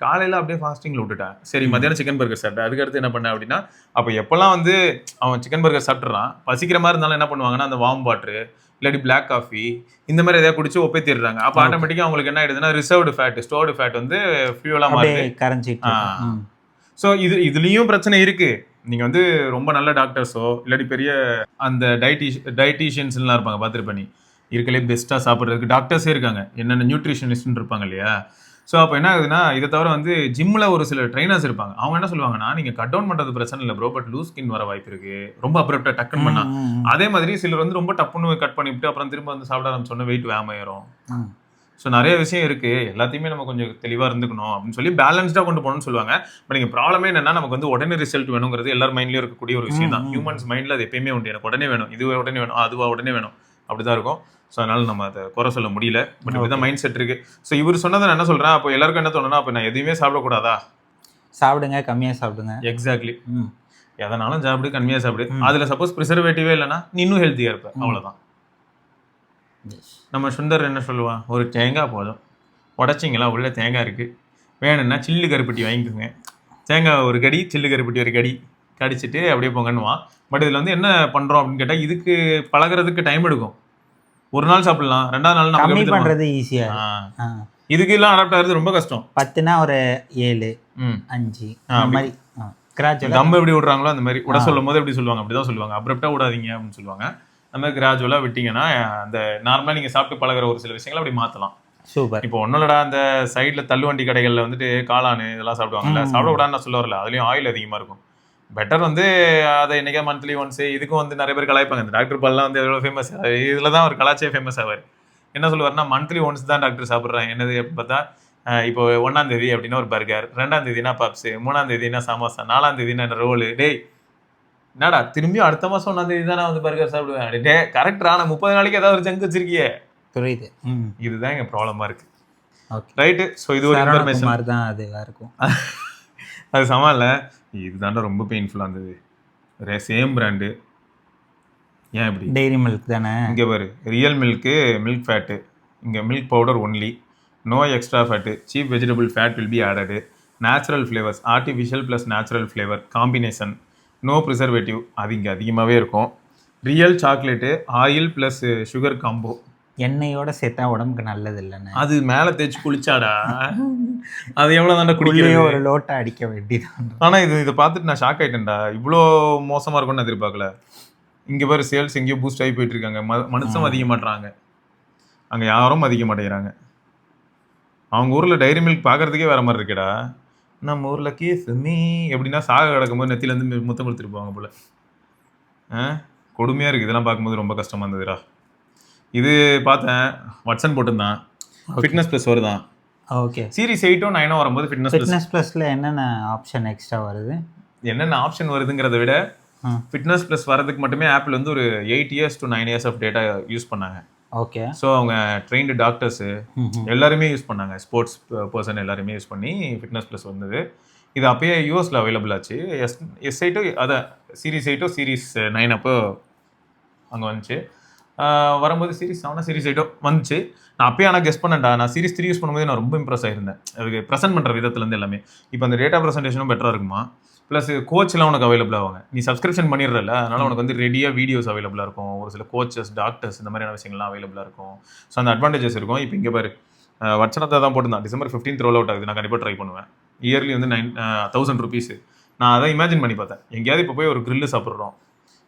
Speaker 1: காலையில அப்படியே ஃபாஸ்டிங்ல விட்டுட்டேன். சரி, மத்தியானம் சிக்கன் பர்கர் சாப்பிட்டேன். அதுக்கு அடுத்து என்ன பண்ணேன் அப்படின்னா, அப்போ எப்பெல்லாம் வந்து அவன் சிக்கன் பர்கர் சாப்பிட்றான், பசிக்கிற மாதிரி இருந்தாலும் என்ன பண்ணுவாங்கன்னா, அந்த வார்ம் வாட்டர் இல்லாட்டி பிளாக் காஃபி இந்த மாதிரி எதாவது குடிச்சு ஒப்பேத்திடுறாங்க. அப்போ ஆட்டோமேட்டிக்காக அவங்களுக்கு என்ன ஆயிடுதுன்னா, ரிசர்வ்டு ஃபேட், ஸ்டோர்டு ஃபேட் வந்து ஃபியூலா மாறுது,
Speaker 2: கரைஞ்சிட்டு.
Speaker 1: ஸோ இதுலேயும் பிரச்சனை இருக்கு. நீங்கள் வந்து ரொம்ப நல்ல டாக்டர்ஸோ இல்லாட்டி பெரிய அந்த டயட்டீஷியன்ஸ்லாம் இருப்பாங்க, பார்த்துருப்பேன் நீ, இருக்கலே பெஸ்ட்டாக சாப்பிட்றதுக்கு டாக்டர்ஸே இருக்காங்க, என்னென்ன நியூட்ரிஷனிஸ்ட்னு இருப்பாங்க இல்லையா. ஸோ அப்போ என்ன ஆகுதுன்னா, இதை தவிர வந்து ஜிம்மில் ஒரு சில ட்ரைனர்ஸ் இருப்பாங்க. அவங்க என்ன சொல்லுவாங்கன்னா, நீங்கள் கட் டவுன் பண்ணுறது பிரச்சனை இல்லை ப்ரோ, பட் லூஸ் ஸ்கின் வர வாய்ப்பு இருக்குது, ரொம்ப அப்ரப்டாக டக்குன்னு பண்ணா. அதே மாதிரி சிலர் வந்து ரொம்ப டப்புன்னு கட் பண்ணிவிட்டு அப்புறம் திரும்ப வந்து சாப்பிட ஆரம்பிச்சோன்னா வெயிட் வேமையிரும். ஸோ நிறைய விஷயம் இருக்குது, எல்லாத்தையுமே நம்ம கொஞ்சம் தெளிவாக இருந்துக்கணும் அப்படின்னு சொல்லி பேலன்ஸ்டாக கொண்டு போகணும்னு சொல்லுவாங்க. பட் நீங்கள் ப்ராப்ளமே என்னன்னா, நமக்கு வந்து உடனே ரிசல்ட் வேணுங்கிறது எல்லார் மைண்ட்லேயும் இருக்கக்கூடிய ஒரு விஷயம் தான். ஹியூமன்ஸ் மைண்டில் அது எப்பயுமே உண்டு, எனக்கு உடனே வேணும், இதுவே உடனே வேணும், அதுவா உடனே வேணும், அப்படி தான் இருக்கும். ஸோ அதனால நம்ம அதை குறை சொல்ல முடியல. பட் இப்படிதான் மைண்ட் செட் இருக்கு. ஸோ இவர் சொன்னதை நான் என்ன சொல்றேன், அப்போ எல்லாருக்கும் என்ன தோணுன்னா, அப்போ நான் எதுவுமே சாப்பிடக்கூடாதா?
Speaker 2: சாப்பிடுங்க, கம்மியாக சாப்பிடுங்க.
Speaker 1: எக்ஸாக்ட்லி, எதனாலும் சாப்பிடு, கம்மியாக சாப்பிடு. அதில் சப்போஸ் ப்ரிசர்வேட்டிவே இல்லைன்னா நீ இன்னும் ஹெல்த்தியாக இருப்ப, அவ்வளோதான். நம்ம சுந்தர் என்ன சொல்லுவான், ஒரு தேங்காய் போதும், உடச்சிங்களா உள்ள தேங்காய் இருக்குது, வேணும்னா சில்லு கருப்பட்டி வாங்கிக்கோங்க, தேங்காய் ஒரு கடி, சில்லு கருப்பட்டி ஒரு கடி கடிச்சிட்டு அப்படியே போங்கன்னுவான். பட் இதில் வந்து என்ன பண்ணுறோம் அப்படின்னு கேட்டால், இதுக்கு பழகிறதுக்கு டைம் எடுக்கும். ஒரு நாள் சாப்பிடலாம், ரெண்டாவது நாள் நம்ம
Speaker 2: கம்மி பண்றது ஈஸியா,
Speaker 1: இதுக்கு எல்லாம் அடாப்ட் ஆகிறது ரொம்ப கஷ்டம்.
Speaker 2: 10னா ஒரு 7 5 அந்த மாதிரி கிராஜுவலா
Speaker 1: நம்ம எப்படி விடுறாங்களோ அந்த மாதிரி விட சொல்லும் போது எப்படி சொல்லுவாங்க, அப்படிதான் சொல்லுவாங்க, அப்ரப்டா விடாதீங்க அப்படின்னு சொல்லுவாங்க. அந்த மாதிரி கிராஜுவலா விட்டீங்கன்னா அந்த நார்மலா நீங்க சாப்பிட்டு பழகிற ஒரு சில விஷயங்களை அப்படி மாத்தலாம்.
Speaker 2: சூப்பர்.
Speaker 1: இப்போ ஒன்னோடா அந்த சைட்ல தள்ளுவண்டி கடைகள்ல வந்துட்டு காளானு இதெல்லாம் சாப்பிடுவாங்கல்ல, சாப்பிட விடான்னு நான் சொல்ல வரல, அதுலயும் ஆயில் அதிகமா இருக்கும். பெட்டர் வந்து அதை என்னைக்கா மந்த்லி ஒன்ஸ். இதுக்கும் வந்து நிறைய பேர் கலாய்ப்பாங்க, இந்த டாக்டர் பால்லாம் வந்து எவ்வளோ ஃபேமஸ், இதில் தான் ஒரு கலாச்சே ஃபேமஸ் ஆவார். என்ன சொல்லுவார்னா, மந்த்லி ஒன்ஸ் தான் டாக்டர் சாப்பிட்றேன். என்னது அப்படின்னு பார்த்தா, இப்போ 1ஆம் தேதி அப்படின்னா ஒரு பர்கர், 2ஆம் தேதினா பப்ஸு, 3ஆம் தேதினா சமோசா, 4ஆம் தேதினா ரோலு. டேய் என்னடா திரும்பியும் அடுத்த மாதம் 1ஆம் தேதி தான் நான் வந்து பர்கர் சாப்பிடுவேன். டே கரெக்டா, நான் 30 நாளைக்கு ஏதாவது ஒரு ஜங்க் வச்சிருக்கியே.
Speaker 2: புரியுது.
Speaker 1: இதுதான் எங்கள் ப்ராப்ளமாக இருக்குது.
Speaker 2: Okay
Speaker 1: right. ஸோ இது ஒரு இன்ஃபர்மேஷன்
Speaker 2: மாதிரி தான் அதுவாக இருக்கும்.
Speaker 1: அது சமாளில் இதுதாண்டா ரொம்ப பெயின்ஃபுல்லாக இருந்தது. சேம் பிராண்டு, ஏன் இப்படி?
Speaker 2: டெய்ரி மில்க் தானே.
Speaker 1: இங்கே பாரு, ரியல் மில்க்கு, மில்க் ஃபேட்டு, இங்கே milk powder only, no extra fat, cheap vegetable fat will be added, natural flavours, artificial plus natural flavour combination, no preservative, அது இங்கே அதிகமாகவே இருக்கும். Real chocolate, oil plus sugar combo,
Speaker 2: எண்ணெயோட சேர்த்தா உடம்புக்கு நல்லது இல்லைன்னு.
Speaker 1: அது மேலே தேய்ச்சி குளிச்சாடா, அது எவ்வளோ தாண்டா குடிக்கிறேன்,
Speaker 2: ஒரு லோட்டை அடிக்க வேண்டியதான்.
Speaker 1: ஆனால் இதை பார்த்துட்டு நான் ஷாக் ஆகிட்டேன்டா, இவ்வளோ மோசமாக இருக்கும்னு எதிர்பார்க்கல. இங்கே பாரு, சேல்ஸ் எங்கேயோ பூஸ்ட் ஆகி போயிட்டு இருக்காங்க, மனுஷன் மதிக்க மாட்டுறாங்க, அங்கே யாரும் மதிக்க மாட்டேங்கிறாங்க. அவங்க ஊரில் டைரி மில்க் பார்க்கறதுக்கே வேற மாதிரி இருக்கேடா. நம்ம ஊரில் கேஸ் மீ எப்படின்னா சாக கிடக்கும்போது நெத்திலேருந்து முத்தம் கொடுத்துட்டு போவாங்க போல. கொடுமையாக இருக்குது, இதெல்லாம் பார்க்கும்போது ரொம்ப கஷ்டமாக இருந்ததுடா. இது பார்த்தேன், வாட்சன் போட்டுருந்தான், ஃபிட்னஸ் ப்ளஸ் வருதான்.
Speaker 2: ஓகே,
Speaker 1: சீரிஸ் 8 9 வரும்போது
Speaker 2: ஃபிட்னஸ் ப்ளஸில் என்னென்ன ஆப்ஷன் எக்ஸ்ட்ரா வருது?
Speaker 1: என்னென்ன ஆப்ஷன் வருதுங்கிறத விட, ஃபிட்னஸ் ப்ளஸ் வரதுக்கு மட்டுமே ஆப்பிள் வந்து ஒரு 8 years to 9 years of data use பண்ணாங்க.
Speaker 2: ஓகே, ஸோ
Speaker 1: அவங்க ட்ரெயின்டு டாக்டர்ஸு எல்லாருமே யூஸ் பண்ணாங்க, ஸ்போர்ட்ஸ் பர்சன் எல்லாருமே யூஸ் பண்ணி ஃபிட்னஸ் ப்ளஸ் வந்தது. இது அப்பயே யூஎஸில் அவைலபிள் ஆச்சு. S8 அதான் சீரிஸ் 8 சீரிஸ் 9 அப்போ அங்கே வந்துச்சு. வரும்போது சீரிஸ் 7 சீரிஸ் 8 வந்துச்சு. நான் அப்பயே ஆனால் கெஸ் பண்ணேன்டா, நான் சீரிஸ் 3 யூஸ் பண்ணும்போது நான் ரொம்ப இம்ப்ரெஸ் ஆகிருந்தேன், அதுக்கு ப்ரெசென்ட் பண்ணுற விதத்துலேருந்து எல்லாமே. இப்போ அந்த டேட்டா ப்ரெசன்டேஷனும் பெட்டராக இருக்குமா, ப்ளஸ் கோச்லாம் உனக்கு அவைலபிள் ஆவாங்க, நீ சப்ஸ்கிரிப்ஷன் பண்ணிடுறல, அதனால் உனக்கு வந்து ரெடியாக வீடியோஸ் அவைலபிளாக இருக்கும், ஒரு சில கோச்சஸ், டாக்டர்ஸ், இந்த மாதிரியான விஷயங்கள்லாம் அவைலபிளாக இருக்கும். ஸோ அந்த அட்வான்டேஜஸ் இருக்கும். இப்போ இங்கே பாரு, வச்சனத்தை தான் போட்டுருந்தான், December 15th ரோல் அவுட் ஆகுது, நான் கண்டிப்பாக ட்ரை பண்ணுவேன். இயர்லி வந்து 1000 rupees. நான் அதை இமேஜின் பண்ணி பார்த்தேன், எங்கேயாவது இப்போ போய் ஒரு கிரில்லு சாப்பிட்றோம்,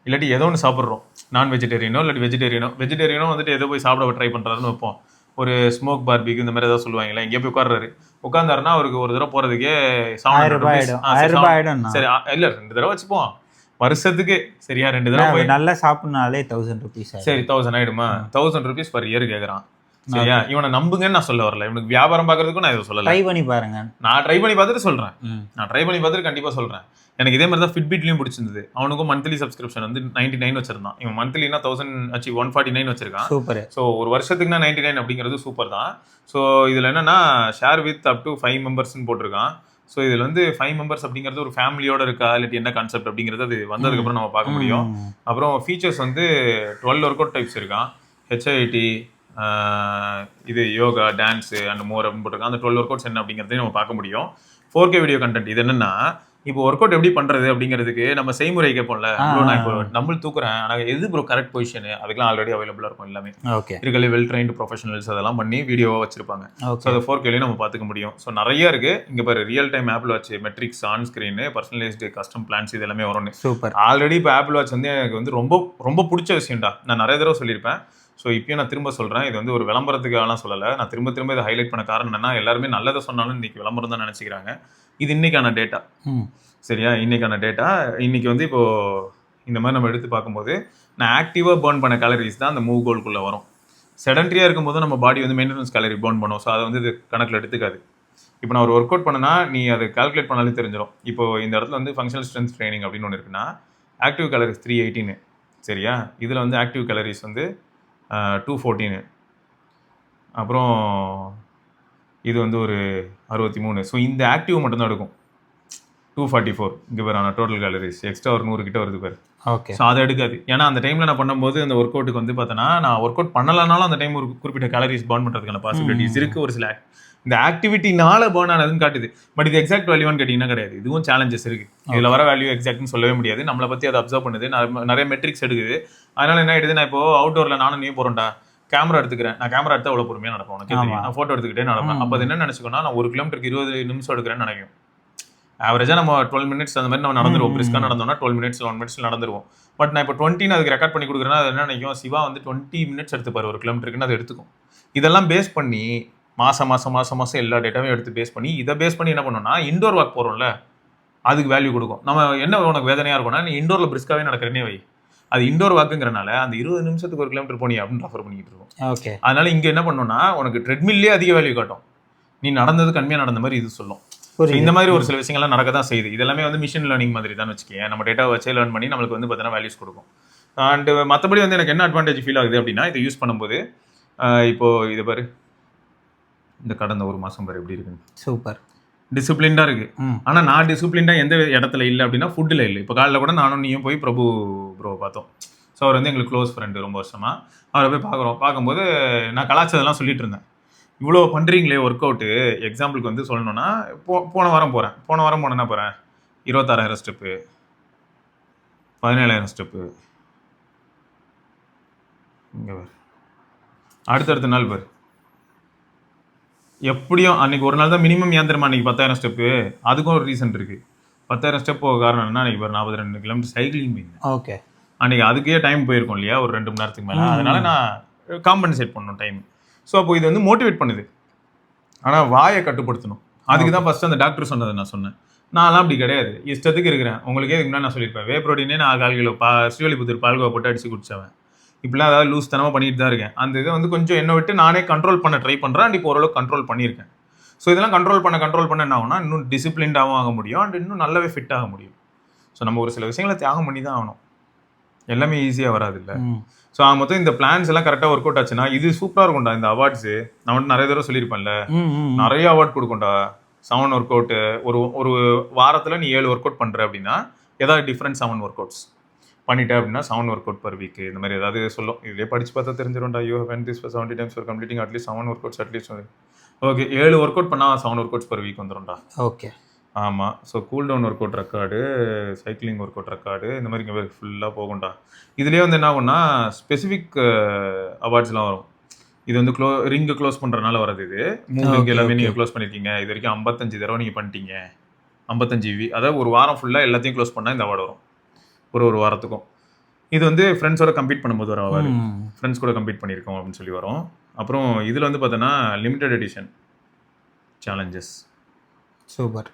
Speaker 1: இல்லாட்டி ஏதோ ஒன்று சாப்பிட்றோம், நான் வெஜிடேரியனோ இல்லாட்டி வெஜிடேரியனோ வந்துட்டு ஏதோ போய் சாப்பிட ட்ரை பண்ணுறாருன்னு வைப்போம், ஒரு ஸ்மோக் பார்பிக்கு இந்த மாதிரி ஏதாவது சொல்லுவாங்களா, எங்கேயோ போய் உட்காந்தாருன்னா அவருக்கு ஒரு தடவை போகிறதுக்கே 700 rupees. சரி இல்லை, 2 தடவை வச்சுப்போம், வருஷத்துக்கு சரியா 2 தடவை போய்
Speaker 2: நல்லா சாப்பிட்னாலே 1000 rupees
Speaker 1: சரி 1000 ஆயிடுமா 1000 rupees per year கேட்குறான். சரியா இவனை நம்புங்கன்னு நான் சொல்ல வரல, இவனுக்கு வியாபாரம் பார்க்கறதுக்கும் நான் இதை சொல்லலை.
Speaker 2: ட்ரை பண்ணி பாருங்க.
Speaker 1: நான் ட்ரை பண்ணி பார்த்துட்டு சொல்கிறேன், நான் ட்ரை பண்ணி பார்த்துட்டு கண்டிப்பாக சொல்கிறேன். எனக்கு இதே மாதிரி தான் ஃபிட்பிட்லையும் பிடிச்சிருந்தது. அவனுக்கும் மந்த்லி சப்ஸ்கிரிப்ஷன் வந்து 99 வச்சிருந்தான். இவன் மந்த்லினா 149 வச்சிருக்கான்.
Speaker 2: சூப்பர்.
Speaker 1: ஸோ ஒரு வருஷத்துக்குனா 99 அப்படிங்கிறது சூப்பர் தான். ஸோ இதில் என்னன்னா ஷேர் வித் அப் டு 5 மெம்பர்ஸ்ன்னு போட்டிருக்கான். ஸோ இதில் வந்து 5 மெம்பர்ஸ் அப்படிங்கிறது ஒரு ஃபேமிலியோட இருக்கா இல்லாட்டி என்ன கான்செப்ட் அப்படிங்கிறது அது வந்ததுக்கப்புறம் நம்ம பார்க்க முடியும். அப்புறம் ஃபீச்சர்ஸ் வந்து 12 ஒர்க் அவுட் டைப்ஸ் இருக்கான். HIIT, இது யோகா, டான்ஸு அண்ட் மோர் அப்படின்னு போட்டிருக்கான். அந்த 12 ஒர்க் அவுட்ஸ் என்ன அப்படிங்கிறதையும் நம்ம பார்க்க முடியும். 4K video content. இது என்னன்னா இப்போ ஒர்க் அவுட் எப்படி பண்றது அப்படிங்கிறதுக்கு நம்ம செய்முறை கேட்போம்ல. ப்ரோ நான் இப்போ டம்பிள் தூக்குறேன், ஆனால் எது ப்ரோ கரெக்ட் பொசிஷனு, அதுக்கெல்லாம் ஆல்ரெடி அவைலபிளாக இருக்கும் எல்லாமே. இருக்கல வெல் ட்ரைன்டு ப்ரொஃபஷனல்ஸ் அதெல்லாம் பண்ணி வீடியோவாக வச்சிருப்பாங்க. ஸோ அதை 4Kலையும் நம்ம பார்த்துக்க முடியும். ஸோ நிறைய இருக்கு இங்கே பாரு. Real time Apple watch, metrics, on screen, personalised custom plans, இது எல்லாமே வரும்.
Speaker 2: சூப்பர்.
Speaker 1: ஆல்ரெடி இப்போ ஆப்பிள் வாட்ச் வந்து எனக்கு வந்து ரொம்ப ரொம்ப பிடிச்ச விஷயம்டா. நான் நிறைய தடவை சொல்லியிருப்பேன். ஸோ இப்பயும் நான் திரும்ப சொல்கிறேன், இது வந்து ஒரு விளம்பரத்துக்காகலாம் சொல்லலை. நான் திரும்ப திரும்ப இதை ஹைலைட் பண்ண காரணம் என்னன்னா, எல்லாருமே நல்லதை சொன்னாலும் இன்னைக்கு விளம்பரம் தான் நினச்சிக்கிறாங்க. இது இன்னைக்கான டேட்டா. சரியா இன்னைக்கான டேட்டா. இன்னைக்கு வந்து இப்போது இந்த மாதிரி நம்ம எடுத்து பார்க்கும்போது நான் ஆக்டிவாக பர்ன் பண்ண கேலரிஸ் தான் அந்த மூவ் கோல்குள்ளே வரும். செடன்ட்ரியாக இருக்கும்போது நம்ம பாடி வந்து மெயின்டெனன்ஸ் கேலரி பர்ன் பண்ணும். ஸோ அதை வந்து இது கணக்கில் எடுத்துக்காது. இப்போ நான் ஒரு ஒர்க் அவுட் பண்ணனா நீ அதை கால்குலேட் பண்ணாலே தெரிஞ்சிடும். இப்போ இந்த இடத்துல வந்து ஃபங்க்ஷனல் ஸ்ட்ரென்த் ட்ரைனிங் அப்படின்னு ஒன்று இருக்குன்னா ஆக்டிவ் கேலரிஸ் 318. சரியா இதில் வந்து ஆக்டிவ் கேலரிஸ் வந்து 214. அப்புறம் இது வந்து ஒரு 63. ஸோ இந்த ஆக்டிவ் மட்டும்தான் எடுக்கும் 244. இங்கே பேர் ஆனால் டோட்டல் கேலரிஸ் எக்ஸ்ட்ரா ஒரு 100 கிட்ட வருது பேர்.
Speaker 2: ஓகே.
Speaker 1: ஸோ அதை எடுக்காது. ஏன்னா அந்த டைமில் நான் பண்ணும்போது அந்த ஒர்க் அவுட்டுக்கு வந்து பார்த்தோன்னா நான் ஒர்க் அவுட் பண்ணலனாலும் அந்த டைம் ஒரு குறிப்பிட்ட கேலரிஸ் பர்ன் பண்ணுறதுக்கான பாசிபிலிட்டிஸ் இருக்குது. ஒரு சில இந்த ஆக்டிவிட்டினால பர்ன் ஆனதுன்னு காட்டுது. பட் இது எக்ஸாக்ட் வேல்யூன்னு கேட்டிங்கன்னா கிடையாது. இதுவும் சேலஞ்சஸ் இருக்குது. இதில் வர வேல்யூ எக்ஸாக்ட்னு சொல்லவே முடியாது. நம்மளை பற்றி அதை அப்சர்வ் பண்ணுது, நிறைய மெட்ரிக்ஸ் எடுக்குது. அதனால் என்ன ஆகிடுது, நான் இப்போ அவுட்டோரில் நானும் நீ போகிறோம்டா, கேமரா எடுத்துக்கிறேன். நான் கேமரா எடுத்தால் அவ்வளோ பொறுமையாக நடப்பேன், உனக்கு தெரியும். நான் ஃபோட்டோ எடுத்துக்கிட்டே நடப்பேன். அப்போ அது என்ன நினச்சிக்கோன்னா, நான் 1 கிலோமீட்டருக்கு 20 நிமிஷம் எடுக்கிறேன்னு நினைக்கும். ஆவரேஜாக நம்ம 12 மினிட்ஸ் அந்த மாதிரி நம்ம நடந்துருவோம். பிரிஸ்காக நடந்தோம்னா 12 மினிட்ஸ் 11 மினிட்ஸ் நடந்துருவோம். பட் நான் இப்போ 20 அதுக்கு ரெக்கார்ட் பண்ணி கொடுக்குறேன்னா அது என்ன நினைக்கும், சிவா வந்து 20 மினிட்ஸ் எடுத்துப்பார் 1 கிலோமீட்டருக்குன்னு அது எடுத்துக்கும். இதெல்லாம் பேஸ் பண்ணி மாதம் எல்லா டேட்டாவையும் எடுத்து பேஸ் பண்ணி இதை பேஸ் பண்ணி என்ன பண்ணோம்னா இண்டோர் வாக் போகிறோம்ல அதுக்கு வேல்யூ கொடுக்கும். நம்ம என்ன உனக்கு வேதனையாக இருக்கும்னா நீ இண்டோரில் பிரிஸ்காவே நடக்கிறேனே வை, அது இண்டோர் வாக்குங்கிறனால அந்த 20 நிமிஷத்துக்கு 1 கிலோமீட்டர் போனி அப்படின்னு ரெஃபர் பண்ணிக்கிட்டு இருக்கோம்.
Speaker 2: ஓகே.
Speaker 1: அதனால இங்கே என்ன பண்ணோம்னா உனக்கு ட்ரெட்மில்லே அதிக வேல்யூ காட்டும், நீ நடந்தது கம்மியாக நடந்த மாதிரி இது சொல்லும். இந்த மாதிரி ஒரு சில விஷயங்கள்லாம் நடக்க தான் செய்யுது. இதெல்லாமே வந்து மிஷின் லேர்னிங் மாதிரி தான் வச்சுக்கேன். நம்ம டேட்டாவை வச்சே லேர்ன் பண்ணி நம்மளுக்கு வந்து பார்த்தீங்கன்னா வேல்யூஸ் கொடுக்கும். அண்ட் மற்றபடி வந்து எனக்கு என்ன அட்வான்டேஜ் ஃபீல் ஆகுது அப்படின்னா இதை யூஸ் பண்ணும்போது இப்போது இதை பாரு, இந்த கடந்த 1 மாதம் பாரு எப்படி இருக்குன்னு.
Speaker 2: சூப்பர்.
Speaker 1: டிசிப்ளின்டாக இருக்குது. ஆனால் நான் டிசிப்ளின்டாக எந்த இடத்துல இல்லை அப்படின்னா ஃபுட்டில் இல்லை. இப்போ காலையில் கூட நானும் நீயும் போய் பிரபு ப்ரோவை பார்த்தோம். ஸோ அவர் வந்து எங்களுக்கு க்ளோஸ் ஃப்ரெண்டு ரொம்ப வருஷமாக. அவரை போய் பார்க்கும்போது நான் கலாச்சாரம்லாம் சொல்லிட்டு இருந்தேன். இவ்வளோ பண்ணுறீங்களே ஒர்க் அவுட்டு. எக்ஸாம்பிளுக்கு வந்து சொல்லணும்னா போன வாரம் போனேன்னா போகிறேன் 26,000 ஸ்டெப்பு, 17,000 ஸ்டெப்பு. இங்கே பார் அடுத்தடுத்த நாள் பார் எப்படியும் அன்றைக்கி ஒரு நாள் தான் மினிமம் ஏந்திரமா அன்றைக்கி 10,000 ஸ்டெப்பு. அதுக்கும் ஒரு ரீசன் இருக்குது. 10,000 ஸ்டெப் போக காரணம் என்ன, அன்றைக்கி பார் 42 கிலோமீட்டர் சைக்கிளிங் போயிருந்தேன்.
Speaker 2: ஓகே.
Speaker 1: அன்றைக்கி அதுக்கே டைம் போயிருக்கும் இல்லையா, ஒரு 2 மணி நேரத்துக்கு மேலே. அதனால் நான் காம்பன்சேட் பண்ணணும் டைம். ஸோ அப்போ இது வந்து மோட்டிவேட் பண்ணுது. ஆனால் வாயை கட்டுப்படுத்தணும். அதுக்கு தான் ஃபஸ்ட்டு அந்த டாக்டர் சொன்னதை நான் சொன்னேன். நான்லாம் அப்படி கிடையாது, இஷ்டத்துக்கு இருக்கிறேன். உங்களுக்கே இதுக்கு முன்னாடி நான் சொல்லியிருப்பேன், வே ப்ரோட்டீனே நான் 4 கிலோ ஸ்ரீவல்லிபுத்தூர் பால்கோவா போட்டு அடிச்சு குடிச்சவன். இப்படிலாம் அதாவது லூஸ் தனமாக பண்ணிட்டு தான் இருக்கேன். அந்த இதை வந்து கொஞ்சம் என்னை விட்டு நானே கண்ட்ரோல் பண்ண ட்ரை பண்ணுறேன். அண்ட் இப்போ ஓரளவுக்கு கண்ட்ரோல் பண்ணியிருக்கேன். ஸோ இதெல்லாம் கண்ட்ரோல் பண்ண என்ன ஆகும்னா இன்னும் டிசிப்ளின்டாகவும் ஆக முடியும் அண்ட் இன்னும் நல்லாவே ஃபிட் ஆக முடியும். ஸோ நம்ம ஒரு சில விஷயங்களை தியாகம் பண்ணி தான் ஆகணும். எல்லாமே ஈஸியாக வராது இல்லை. ஸோ மொத்தம் இந்த பிளான்ஸ் எல்லாம் கரெக்டாக ஒர்க் அவுட் ஆச்சுன்னா இது சூப்பராக இருக்கும்டா. இந்த அவார்ட்ஸு நான் வந்து நிறைய தடவை சொல்லியிருப்பேன்ல, நிறைய அவார்ட் கொடுக்கும்டா. 7 ஒர்க் அவுட்டு ஒரு வாரத்தில் நீ 7 ஒர்க் அவுட் பண்ணுற அப்படின்னா ஏதாவது டிஃப்ரெண்ட் 7 ஒர்க் அவுட்ஸ் பண்ணிட்டேன் அப்படின்னா 7 ஒர்க் அவுட் பர் வீக் இந்த மாதிரி ஏதாவது சொல்லும். இதுலேயே படிச்சு பார்த்தா தெரிஞ்சிடும்டா. You have this for 70 times for completing at least 7 workouts at least. Okay, 7 workout பண்ணால் 7 ஒர்க் அவுட்ஸ் பர் வீக் வந்துடும்டா.
Speaker 2: ஓகே.
Speaker 1: ஆமாம். So cool down workout record, cycling workout record, இந்த மாதிரி இங்கே ஃபுல்லாக போகும்டா. இதுலேயே வந்து என்ன ஆகும்னா ஸ்பெசிஃபிக் அவார்ட்ஸ்லாம் வரும். இது வந்து ரிங்கு க்ளோஸ் பண்ணுறதுனால வர்றது. இது மூவிங் எல்லாமே நீங்கள் க்ளோஸ் பண்ணியிருக்கீங்க. இது வரைக்கும் 55 தடவை நீங்கள் பண்ணிட்டீங்க. 55 அதாவது ஒரு வாரம் ஃபுல்லாக எல்லாத்தையும் க்ளோஸ் பண்ணால் இந்த அவார்டு வரும். ஒரு வாரத்துக்கும். இது வந்து ஃப்ரெண்ட்ஸோட கம்பீட் பண்ணும்போது வர அவார்டு. ஃப்ரெண்ட்ஸ் கூட கம்பீட் பண்ணியிருக்கோம் அப்படின்னு சொல்லி வரும். அப்புறம் இதில் வந்து பார்த்தோன்னா limited edition challenges.
Speaker 2: Super.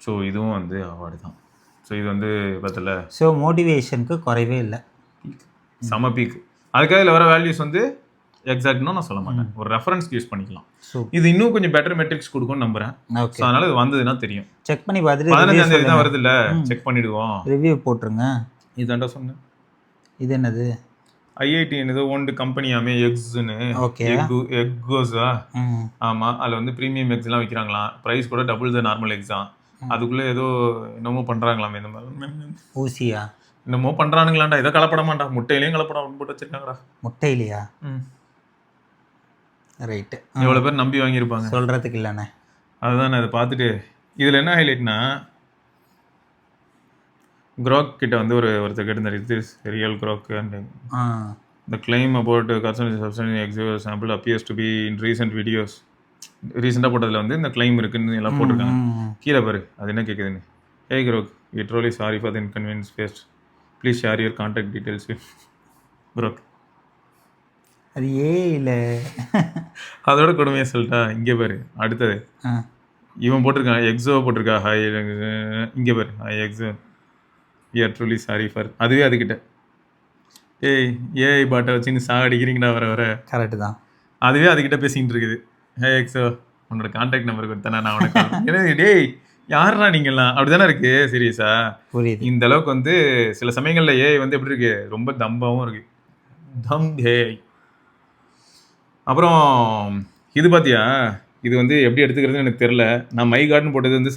Speaker 1: So இதுவும் வந்து அவார்டு தான். ஸோ இது வந்து பார்த்தல
Speaker 2: ஸோ மோட்டிவேஷனுக்கு குறைவே இல்லை.
Speaker 1: செம பீக். அதுக்காக இதில் வர வேல்யூஸ் வந்து எக்ஸாக்ட்னு நான் சொல்ல மாட்டேன், ஒரு ரெஃபரன்ஸ்க்கு யூஸ் பண்ணிக்கலாம். இது இன்னும் கொஞ்சம் பெட்டர் மெட்ரிக்ஸ் கொடுக்கும்னு நம்புறேன்.
Speaker 2: ஓகே,
Speaker 1: ஸோ அதனால இது வந்ததுன்னா தெரியும்.
Speaker 2: செக் பண்ணி பார்த்துட்டு
Speaker 1: 15ஆம் தேதி தான் வருது இல்லை, செக் பண்ணிடுவோம்.
Speaker 2: ரிவ்யூ போட்டுருங்க.
Speaker 1: இதாண்டா சொன்னேன்.
Speaker 2: இது என்னது?
Speaker 1: ஐஐடி ஏதோ ஒன்று கம்பெனியாமே எக்ஸ்ன்னு.
Speaker 2: ஓகே,
Speaker 1: எக்கோஸா? ஆமாம், அதில் வந்து ப்ரீமியம் எக்ஸ்லாம் விற்கிறாங்களாம். ப்ரைஸ் கூட டபுள் த நார்மல் எக்ஸ் தான். அதுக்குள்ளே ஏதோ என்னமோ பண்ணுறாங்களாமே இந்த மாதிரி.
Speaker 2: ஊசியா?
Speaker 1: என்னமோ பண்ணுறானுங்களாண்டா, இதை கலப்படமாண்டா, முட்டையிலையும் கலப்படம் போட்டு வச்சிருக்காங்கடா.
Speaker 2: முட்டையிலையா? ரைட்டு.
Speaker 1: எவ்வளோ பேர் நம்பி வாங்கியிருப்பாங்க
Speaker 2: சொல்கிறதுக்கு இல்லைண்ணே.
Speaker 1: அதுதான் அதை பார்த்துட்டு இதில் என்ன ஹைலைட்னா, க்ரோக் கிட்ட வந்து ஒருத்தர் கேட்டிருந்தார், இது real Grok and the claim about carcinogenic substance in exo sample appears to be in recent videos. ரீசெண்டாக போட்டதில் வந்து இந்த கிளைம் இருக்குன்னு எல்லாம் போட்டிருக்காங்க. கீழே பாரு அது என்ன கேட்குதுன்னு. ஹே க்ரோக், we truly sorry for the inconvenience faced. Please share your contact details with க்ரோக்.
Speaker 2: அது இல்லை.
Speaker 1: அதோட கொடுமையாக சொல்லிட்டா. இங்கே பாரு அடுத்தது, இவன் போட்டிருக்கான் எக்ஸோ போட்டிருக்கா. ஹாய் இங்கே பாரு, hi Exo, we are truly sorry for. அதுவே அதுக்கிட்ட ஏஐ பாட்டை வச்சு நீ சாகடிக்கிறீங்கடா வர.
Speaker 2: கரெக்டு தான்.
Speaker 1: அதுவே அதுக்கிட்ட பேசிக்கிட்டு இருக்குது. ஹே எக்ஸோ, உன்னோட கான்டாக்ட் நம்பர் கொடுத்தேன் நான் உனக்கு. ஏன்னா டேய் யாருன்னா நீங்கள்லாம் அப்படி தானே இருக்கு. சீரியஸா
Speaker 2: புரியுது.
Speaker 1: இந்த அளவுக்கு வந்து சில சமயங்களில் ஏஐ வந்து எப்படி இருக்கு, ரொம்ப தம்பாவும் இருக்கு. தம் ஏஐ. அப்புறம் இது பார்த்தியா, இது வந்து எப்படி எடுத்துக்கிறதுன்னு எனக்கு தெரில. நான் மை கார்டுன்னு போட்டது வந்து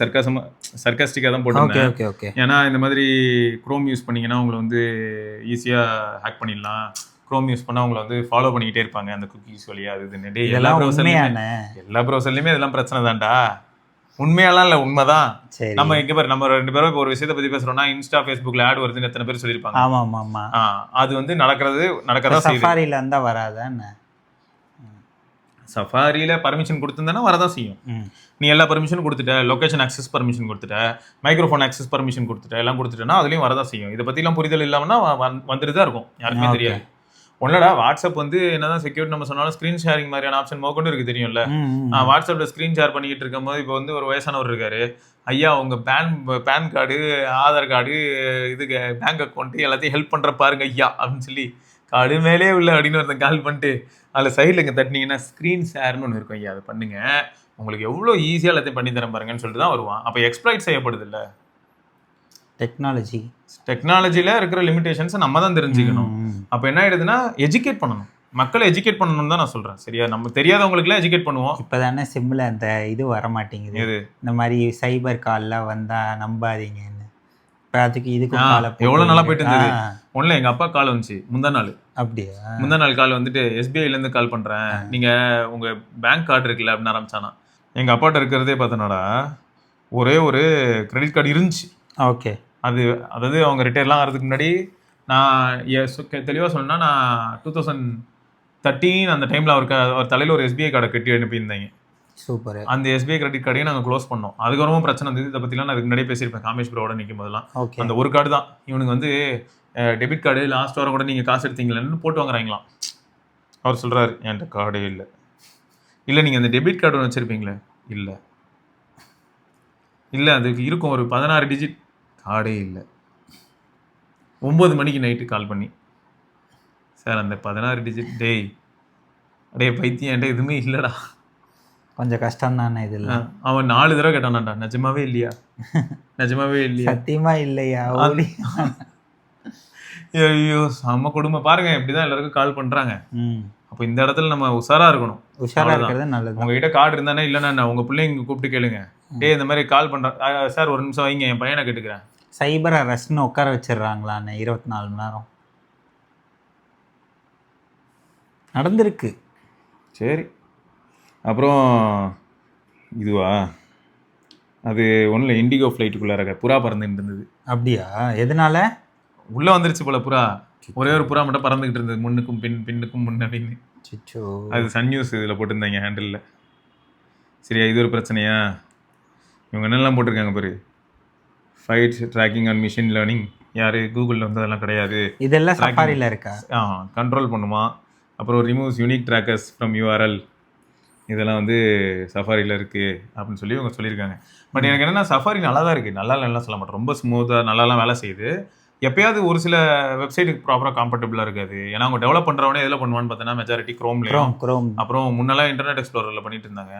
Speaker 1: சர்க்காஸ்டிக்காக தான் போட்டிருந்தேன்.
Speaker 2: Okay okay.
Speaker 1: ஏன்னா இந்த மாதிரி க்ரோம் யூஸ் பண்ணிங்கன்னா உங்களை வந்து ஈஸியாக ஹேக் பண்ணிடலாம். க்ரோம் யூஸ் பண்ணால் உங்களை வந்து ஃபாலோ பண்ணிக்கிட்டே இருப்பாங்க அந்த குக்கீஸ் வழியாக. அது இதுன்னு எல்லா ப்ரௌசர்லையுமே இதெல்லாம் பிரச்சனை தான்டா. உண்மையாலாம் இல்லை, உண்மைதான். நம்ம இங்கே பாரு, நம்ம 2 பேரும் இப்போ ஒரு விஷயத்தை பற்றி பேசுகிறோம்னா இன்ஸ்டா ஃபேஸ்புக்கில் ஆட் வருதுன்னு எத்தனை பேர் சொல்லியிருப்பாங்க.
Speaker 2: ஆமாம் ஆமாம்.
Speaker 1: அது வந்து நடக்கதான் செய்யுது.
Speaker 2: சஃபாரியில் இருந்தால் வராதான்னு.
Speaker 1: சஃபாரியில் பர்மிஷன் கொடுத்துருந்தேன்னா வரதான் செய்யும். நீ எல்லா பர்மிஷனும் கொடுத்துட்ட, லொக்கேஷன் ஆக்சஸ் பர்மிஷன் கொடுத்துட்ட, மைக்ரோஃபோன் ஆக்சஸ் பர்மிஷன் கொடுத்துட்ட, எல்லாம் கொடுத்துட்டேன்னா அதுலேயும் வரதான் செய்யும். இதை பற்றிலாம் புரிதல் இல்லாமல்னா வந்துட்டு தான் இருக்கும், யாருக்குமே தெரியாது. ஒன்லடா வாட்ஸ்அப் வந்து என்னதான் செக்யூரிட்டி நம்ம சொன்னாலும் ஸ்க்ரீன் ஷேரிங் மாதிரியான ஆப்ஷன் மோக்கொண்டு இருக்குது தெரியும்ல. வாட்ஸ்அப்பில் ஸ்க்ரீன் ஷேர் பண்ணிக்கிட்டு இருக்கும்போது இப்போ வந்து ஒரு வயசானவர் இருக்காரு, ஐயா உங்கள் பேன் கார்டு, ஆதார் கார்டு, இதுக்கு பேங்க் அக்கௌண்ட்டு எல்லாத்தையும் ஹெல்ப் பண்ணுற பாருங்க ஐயா அப்படின்னு சொல்லி கார்டு மேலே உள்ள அப்படின்னு ஒருத்தன் கால் பண்ணிட்டு அதில் சைடில் இங்கே தட்டினீங்கன்னா ஸ்க்ரீன் ஷேர்னு ஒன்று இருக்கும், ஐயா அதை பண்ணுங்க, உங்களுக்கு எவ்வளோ ஈஸியாக எல்லாத்தையும் பண்ணி தரேன் பாருங்கன்னு சொல்லிட்டு தான் வருவான். அப்போ எக்ஸ்ப்ளாய்ட் செய்யப்படுது இல்லை. டெக்னாலஜியில் இருக்கிற லிமிடேஷன்ஸை நம்ம தான் தெரிஞ்சுக்கணும். அப்போ என்ன ஆகிடுதுன்னா எஜுகேட் பண்ணணும், மக்களை எஜுகேட் பண்ணணும்னு தான் நான் சொல்கிறேன். சரியா, நம்ம தெரியாதவங்களுக்குலாம் எஜுகேட் பண்ணுவோம்.
Speaker 2: இப்போ தானே சிம்மில் அந்த இது வர மாட்டேங்குது,
Speaker 1: இது
Speaker 2: இந்த மாதிரி சைபர் கால்லாம் வந்தால் நம்பாதீங்கன்னு. இப்போ அதுக்கு இதுக்கு
Speaker 1: எவ்வளோ நல்லா போயிட்டு இருந்தது. ஒன்றில் எங்கள் அப்பா கால் வந்துச்சு முந்தா நாள்.
Speaker 2: அப்படியா?
Speaker 1: முந்தா நாள் கால் வந்துட்டு எஸ்பிஐலேருந்து கால் பண்ணுறேன், நீங்கள் உங்கள் பேங்க் கார்டு இருக்குல்ல அப்படின்னு ஆரம்பிச்சானா. எங்கள் அப்பாட்ட இருக்கிறதே பார்த்தனாடா ஒரே ஒரு கிரெடிட் கார்டு இருந்துச்சு.
Speaker 2: ஓகே.
Speaker 1: அதாவது அவங்க ரிட்டையர்லாம் ஆகிறதுக்கு முன்னாடி நான் தெளிவாக சொன்னேன்னா, நான் 2013 அந்த டைமில் அவர் தலையில் ஒரு எஸ்பிஐ கார்டை கட்டி அனுப்பியிருந்தாங்க.
Speaker 2: சூப்பர்.
Speaker 1: அந்த எஸ்பிஐ கிரெடிட் கார்டையும் நாங்கள் க்ளோஸ் பண்ணோம். அதுக்கப்புறமும் பிரச்சனை இருந்தது. இதை பற்றிலாம் நான் அதுக்கு முன்னாடியே பேசியிருப்பேன் காமேஷ் ப்ரோட நிற்கும் போதெல்லாம். அந்த ஒரு கார்டு தான் இவனுக்கு வந்து டெபிட் கார்டு லாஸ்ட் வாரம் கூட நீங்கள் காசு எடுத்தீங்களேன்னு போட்டு வாங்குறாங்களாம். அவர் சொல்கிறாரு என்கிட்ட கார்டே இல்லை. இல்லை நீங்கள் அந்த டெபிட் கார்டு ஒன்று வச்சுருப்பீங்களே, இல்லை அதுக்கு இருக்கும் ஒரு 16 டிஜிட், கார்டே இல்லை. 9 மணிக்கு நைட்டு கால் பண்ணி, சார் அந்த 16 டிஜிட், டே பைத்தியம் என்கிட்ட எதுவுமே இல்லைடா. கொஞ்சம் கஷ்டம் தானே இதில். அவன் 4 தடவை கேட்டானாண்டா, நிஜமாவே இல்லையா, நிஜமாவே இல்லையா, சத்தியமா இல்லையா. ஐயோ செம்ம கொடுமை பாருங்க. இப்படிதான் எல்லாருக்கும் கால் பண்றாங்க. அப்போ இந்த இடத்துல நம்ம உஷாரா இருக்கணும். உஷாரா இருக்கிறது நல்லது. உங்ககிட்ட கார்டு இருந்தானே, இல்லைன்னா உங்க பிள்ளைங்க கூப்பிட்டு கேளுங்க, இந்த மாதிரி கால் பண்றேன் சார், ஒரு நிமிஷம் வைங்க என் பையனை கேட்டுக்கிறேன். சைபர் அரெஸ்ட்னு உட்கார வச்சிடுறாங்களான்னு 24 மணி நேரம் நடந்திருக்கு. சரி, அப்புறம் இதுவா, அது ஒன்றும் இண்டிகோ ஃப்ளைட்டுக்குள்ளார புறா பறந்துகிட்டு இருந்தது. அப்படியா? எதனால? உள்ளே வந்துருச்சு போல புறா. ஒரே ஒரு புறா மட்டும் பறந்துக்கிட்டு இருந்தது, முன்னுக்கும் பின்னுக்கும் முன்னாடின்னு. அது சன் நியூஸ் இதில் போட்டிருந்தாங்க ஹேண்டிலில். சரியா, இது ஒரு பிரச்சனையா? இவங்க என்னெல்லாம் போட்டிருக்காங்க பாரு, fight tracking and machine learning. யார் கூகுளில் வந்து அதெல்லாம் கிடையாது, இதெல்லாம் சஃபாரியில் இருக்கா. கண்ட்ரோல் பண்ணுமா. அப்புறம் removes unique trackers from URL. இதெல்லாம் வந்து சஃபாரியில் இருக்குது அப்படின்னு சொல்லி இவங்க சொல்லியிருக்காங்க. பட் எனக்கு என்னென்னா சஃபாரி நல்லா தான் இருக்குது, நல்லா சொல்ல மாட்டேன், ரொம்ப ஸ்மூத்தாக நல்லாலாம் வேலை செய்யுது. எப்பயாவது ஒரு சில வெப்சைட்டுக்கு ப்ராப்பராக கம்ஃபர்டபுளாக இருக்காது. ஏன்னா அவங்க டெவலப் பண்ணுறவனே எதில் பண்ணுவான்னு பார்த்தீங்கன்னா மெஜாரிட்டி க்ரோம்லேயும், அப்புறம் முன்னெல்லாம் இன்டர்நெட் எக்ஸ்ப்ளோரரில் பண்ணிட்டு இருந்தாங்க.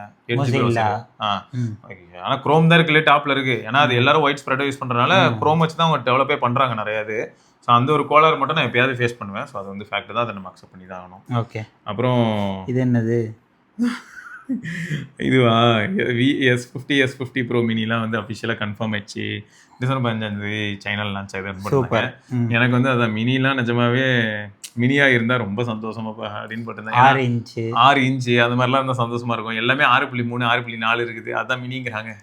Speaker 1: ஆனால் க்ரோம் தான் இருக்குல்ல டாப்பில் இருக்குது. ஏன்னா அது எல்லாரும் ஒயிட் ஸ்ப்ரெட்டாக யூஸ் பண்ணுறதுனால க்ரோம் வச்சு தான் அவங்க டெவலப்பே பண்ணுறாங்க நிறையாது. ஸோ அந்த ஒரு கோளாறு மட்டும் நான் எப்பயாவது ஃபேஸ் பண்ணுவேன். ஸோ அது வந்து ஃபேக்ட் தான், அதை நம்ம அக்செப்ட் பண்ணி தான் ஆகணும்.
Speaker 2: ஓகே.
Speaker 1: அப்புறம்
Speaker 2: இது என்னது
Speaker 1: இதுவா S50 Pro மினிலாம் வந்து அஃபிஷியலாக கன்ஃபார்ம் ஆயிடுச்சு. டிசம்பர் 15 சைனால லான்ச் ஆகுது. எனக்கு வந்து அதான் மினிலாம் நிஜமாவே மினியா இருந்தா ரொம்ப சந்தோஷமாப்பா அப்படின்னு போட்டிருந்தேன். 6 இன்ச்சு அந்த மாதிரிலாம் இருந்தால் சந்தோஷமா இருக்கும். எல்லாமே 6.3 6.4 இருக்குது, அதான் மினிங்கிறாங்க.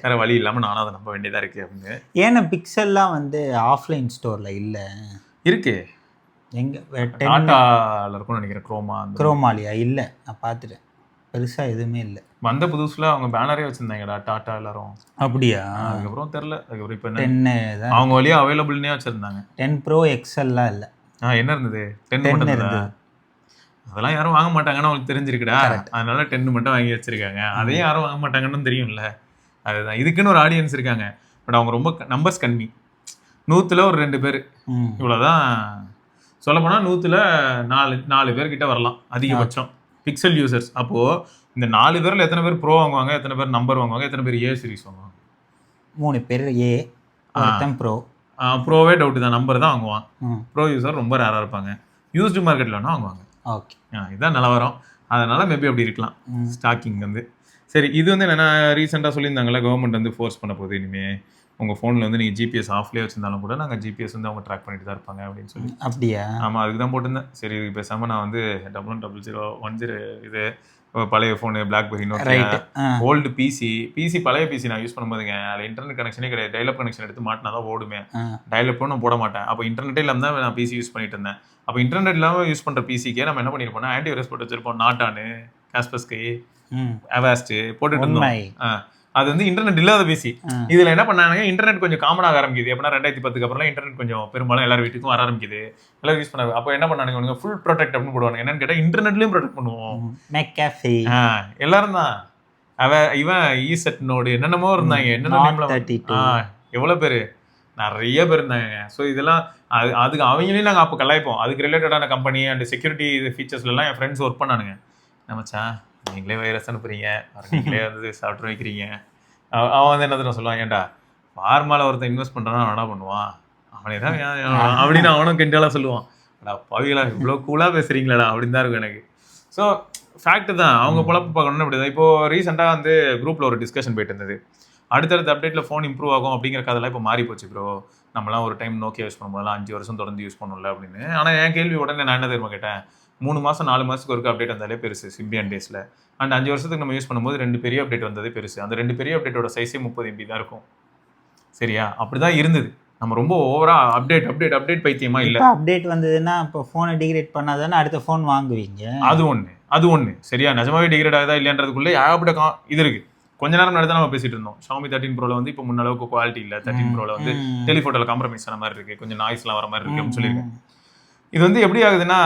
Speaker 1: வேற வழி இல்லாமல் நானும் அதை நம்ப வேண்டியதா இருக்கு அப்படின்னு.
Speaker 2: ஏன்னா பிக்சல்லாம் வந்து ஆஃப்லைன் ஸ்டோர்ல இல்லை
Speaker 1: இருக்கு, எங்க டாட்டால இருக்கும்னு நினைக்கிறேன்.
Speaker 2: குரோமாலியா இல்லை, நான் பார்த்துட்டேன், பெருசா எதுவுமே இல்லை.
Speaker 1: வந்த புதுசுல அவங்க பேனரே வச்சிருந்தாங்கடா டாட்டா எல்லாரும்.
Speaker 2: அப்படியா?
Speaker 1: அதுக்கப்புறம் தெரியல. அதுக்கப்புறம் இப்போ 10 அவங்க வழியா அவைலபிள்னே வச்சிருந்தாங்க.
Speaker 2: 10 Pro XLலாம் இல்லை.
Speaker 1: என்ன இருந்தது? 10 மட்டும் இருந்தது. அதெல்லாம் யாரும் வாங்க மாட்டாங்கன்னு அவங்களுக்கு தெரிஞ்சிருக்குடா, அதனால 10 மட்டும் வாங்கி வச்சிருக்காங்க. அதையும் யாரும் வாங்க மாட்டாங்கன்னு தெரியும்ல. அதுதான், இதுக்குன்னு ஒரு ஆடியன்ஸ் இருக்காங்க. பட் அவங்க ரொம்ப நம்பர்ஸ் கம்மி, 100ல் ஒரு 2 பேர் இவ்வளோதான். சொல்லப்போனால் 100ல் 4 பேர்கிட்ட வரலாம் அதிகபட்சம் பிக்சல் யூசர்ஸ். அப்போது இந்த 4 பேரில் எத்தனை பேர் ப்ரோ வாங்குவாங்க, எத்தனை பேர் நம்பர் வாங்குவாங்க, எத்தனை பேர் ஏ சீரிஸ் வாங்குவாங்க?
Speaker 2: 3 பேர் ஏ, ஒருத்தன் ப்ரோ.
Speaker 1: ப்ரோவே டவுட்டு தான், நம்பர் தான் வாங்குவான். ப்ரோ யூசர் ரொம்ப ரேராக இருப்பாங்க. யூஸ்டு மார்க்கெட்டில் வேணால் வாங்குவாங்க.
Speaker 2: ஓகே,
Speaker 1: இதுதான் நிலவரம். அதனால் மேபி அப்படி இருக்கலாம் ஸ்டாக்கிங் வந்து. சரி, இது வந்து என்னென்னா ரீசெண்டாக சொல்லியிருந்தாங்களே கவர்மெண்ட் வந்து ஃபோர்ஸ் பண்ண போகுது, இனிமேல் உங்கள் ஃபோனில் வந்து நீங்கள் ஜிபிஎஸ் ஆஃப்லேயே வச்சிருந்தாலும் கூட நாங்கள் ஜிபிஎஸ் வந்து அவங்க ட்ராக் பண்ணிட்டு தான் இருப்பாங்க அப்படின்னு சொல்லி.
Speaker 2: அப்படியா?
Speaker 1: ஆமாம், அதுக்கு தான் போட்டிருந்தேன். சரி, இதுக்கு பேசாமல் நான் வந்து 110010 இது பழைய phone BlackBerry Nokia old PC பழைய பிசி நான் யூஸ் பண்ணும்போதுங்க அதில் இன்டர்நெட் கனெக்ஷனே கிடையாது. டைலப் கனெக்ஷன் எடுத்து மாட்டினா தான் ஓடுமே. டைலப்பும் நான் போட மாட்டேன். அப்போ இன்டர்நெட்டே இல்லாமல் தான் நான் பிசி யூஸ் பண்ணிட்டு இருந்தேன். அப்போ இன்டர்நெட் இல்லாமல் யூஸ் பண்ணுற பிசிக்கே நம்ம என்ன பண்ணியிருப்போம்னா ஆன்டி வைரஸ் போட்டு வச்சிருப்போம். நாட்டானு, காஸ்பஸ்கை, அவாஸ்ட் போட்டுட்டு இருந்தோம். அது வந்து இன்டர்நெட் இல்லாத பிசி. இதுல என்ன பண்ணாங்க, இன்டர்நெட் கொஞ்சம் காமனாக ஆரம்பிக்குது. எப்படின்னா 2010 அப்புறம் இன்டர்நெட் கொஞ்சம் பெரும்பாலும் எல்லாரும் வீட்டுக்கும் வர ஆரம்பிக்குது, எல்லாரும் யூஸ் பண்ணாங்க. அப்போ என்ன பண்ணாங்க, ஃபுல் ப்ரொடெக்ட் அப்படின்னு போடுவாங்க. என்னன்னு கேட்டால் இன்டர்நெட்லயும் ப்ரொடெக்ட் பண்ணுவோம். எல்லாரும் தான் இவன் ஈசெட் நோடு என்னென்னமோ இருந்தாங்க. என்னென்ன எவ்வளோ பேர், நிறைய பேர் இருந்தாங்க. ஸோ இதெல்லாம் அதுக்கு அவங்களையும் நாங்கள் அப்போ கலாய்ப்போம். அதுக்கு ரிலேட்டடான கம்பெனி அண்ட் செக்யூரிட்டி ஃபீச்சர்ஸ்லாம் என் ஃப்ரெண்ட்ஸ் ஒர்க் பண்ணானுங்க. நமச்சா நீங்களே வைரஸ் அனுப்புறீங்க, நீங்களே வந்து சாஃப்ட்வேர் வைக்கிறீங்க. அவன் வந்து என்ன சொல்லுவான், ஏன்டா ஃபார்மாவில் ஒருத்தன் இன்வெஸ்ட் பண்ணுறான்னா என்ன பண்ணுவான், அவனே தான் அப்படின்னு அவனும் கிண்டலாக சொல்லுவான். அடா பவிகளா இவ்வளோ கூலாக பேசுகிறீங்களாடா அப்படின்னு தான் இருக்கும் எனக்கு. ஸோ ஃபேக்ட் தான், அவங்க பொழப்பு பார்க்கணுன்னு அப்படி தான். இப்போது ரீசெண்டாக வந்து குரூப்பில் ஒரு டிஸ்கஷன் போயிட்டு இருந்தது. அடுத்தடுத்த அப்டேட்டில் ஃபோன் இம்ப்ரூவ் ஆகும் அப்படிங்கிற கதெல்லாம் இப்போ மாறி போச்சு ப்ரோ. நம்மளாம் ஒரு டைம் நோக்கியா யூஸ் பண்ணும்போதெல்லாம் 5 வருஷம் தொடர்ந்து யூஸ் பண்ணல அப்படின்னு. ஆனால் என் கேள்வி உடனே நான் என்ன தெரியுமா கேட்டேன், 3 மாதம் 4 மாதத்துக்கு ஒரு அப்டேட் வந்தாலே பெருசு சிம்பியன் டேஸில். அண்ட் 5 வருஷத்துக்கு நம்ம யூஸ் பண்ணும்போது 2 பெரிய அப்டேட் வந்ததே பெருசு. அந்த 2 பெரிய அப்டேட்டோட சைஸே 30 MB தான் இருக்கும். சரியா? அப்படி தான் இருந்தது. நம்ம ரொம்ப ஓவரா அப்டேட் பைத்தியமா இல்லை.
Speaker 2: அப்டேட் வந்ததுன்னா இப்போ ஃபோனை டிகிரேட் பண்ணாதானே அடுத்த ஃபோன் வாங்குவீங்க.
Speaker 1: அது ஒன்று சரியா? நிஜமாவே டிகிரேட் ஆகுதா இல்லைன்றதுக்குள்ளே ஏகப்பட்ட இது இருக்குது. கொஞ்ச நேரம் நடந்தா நம்ம பேசிட்டு இருந்தோம். Xiaomi 13 Proல வந்து இப்போ முன்ன அளவுக்கு குவாலிட்டி இல்லை. 13 Proல வந்து டெலிஃபோட்டோவில் காம்ப்ரமைஸ் ஆன மாதிரி இருக்குது, கொஞ்சம் நாய்ஸ்லாம் வர மாதிரி இருக்குது அப்படின்னு சொல்லியிருக்கேன். இது வந்து எப்படி ஆகுதுன்னா,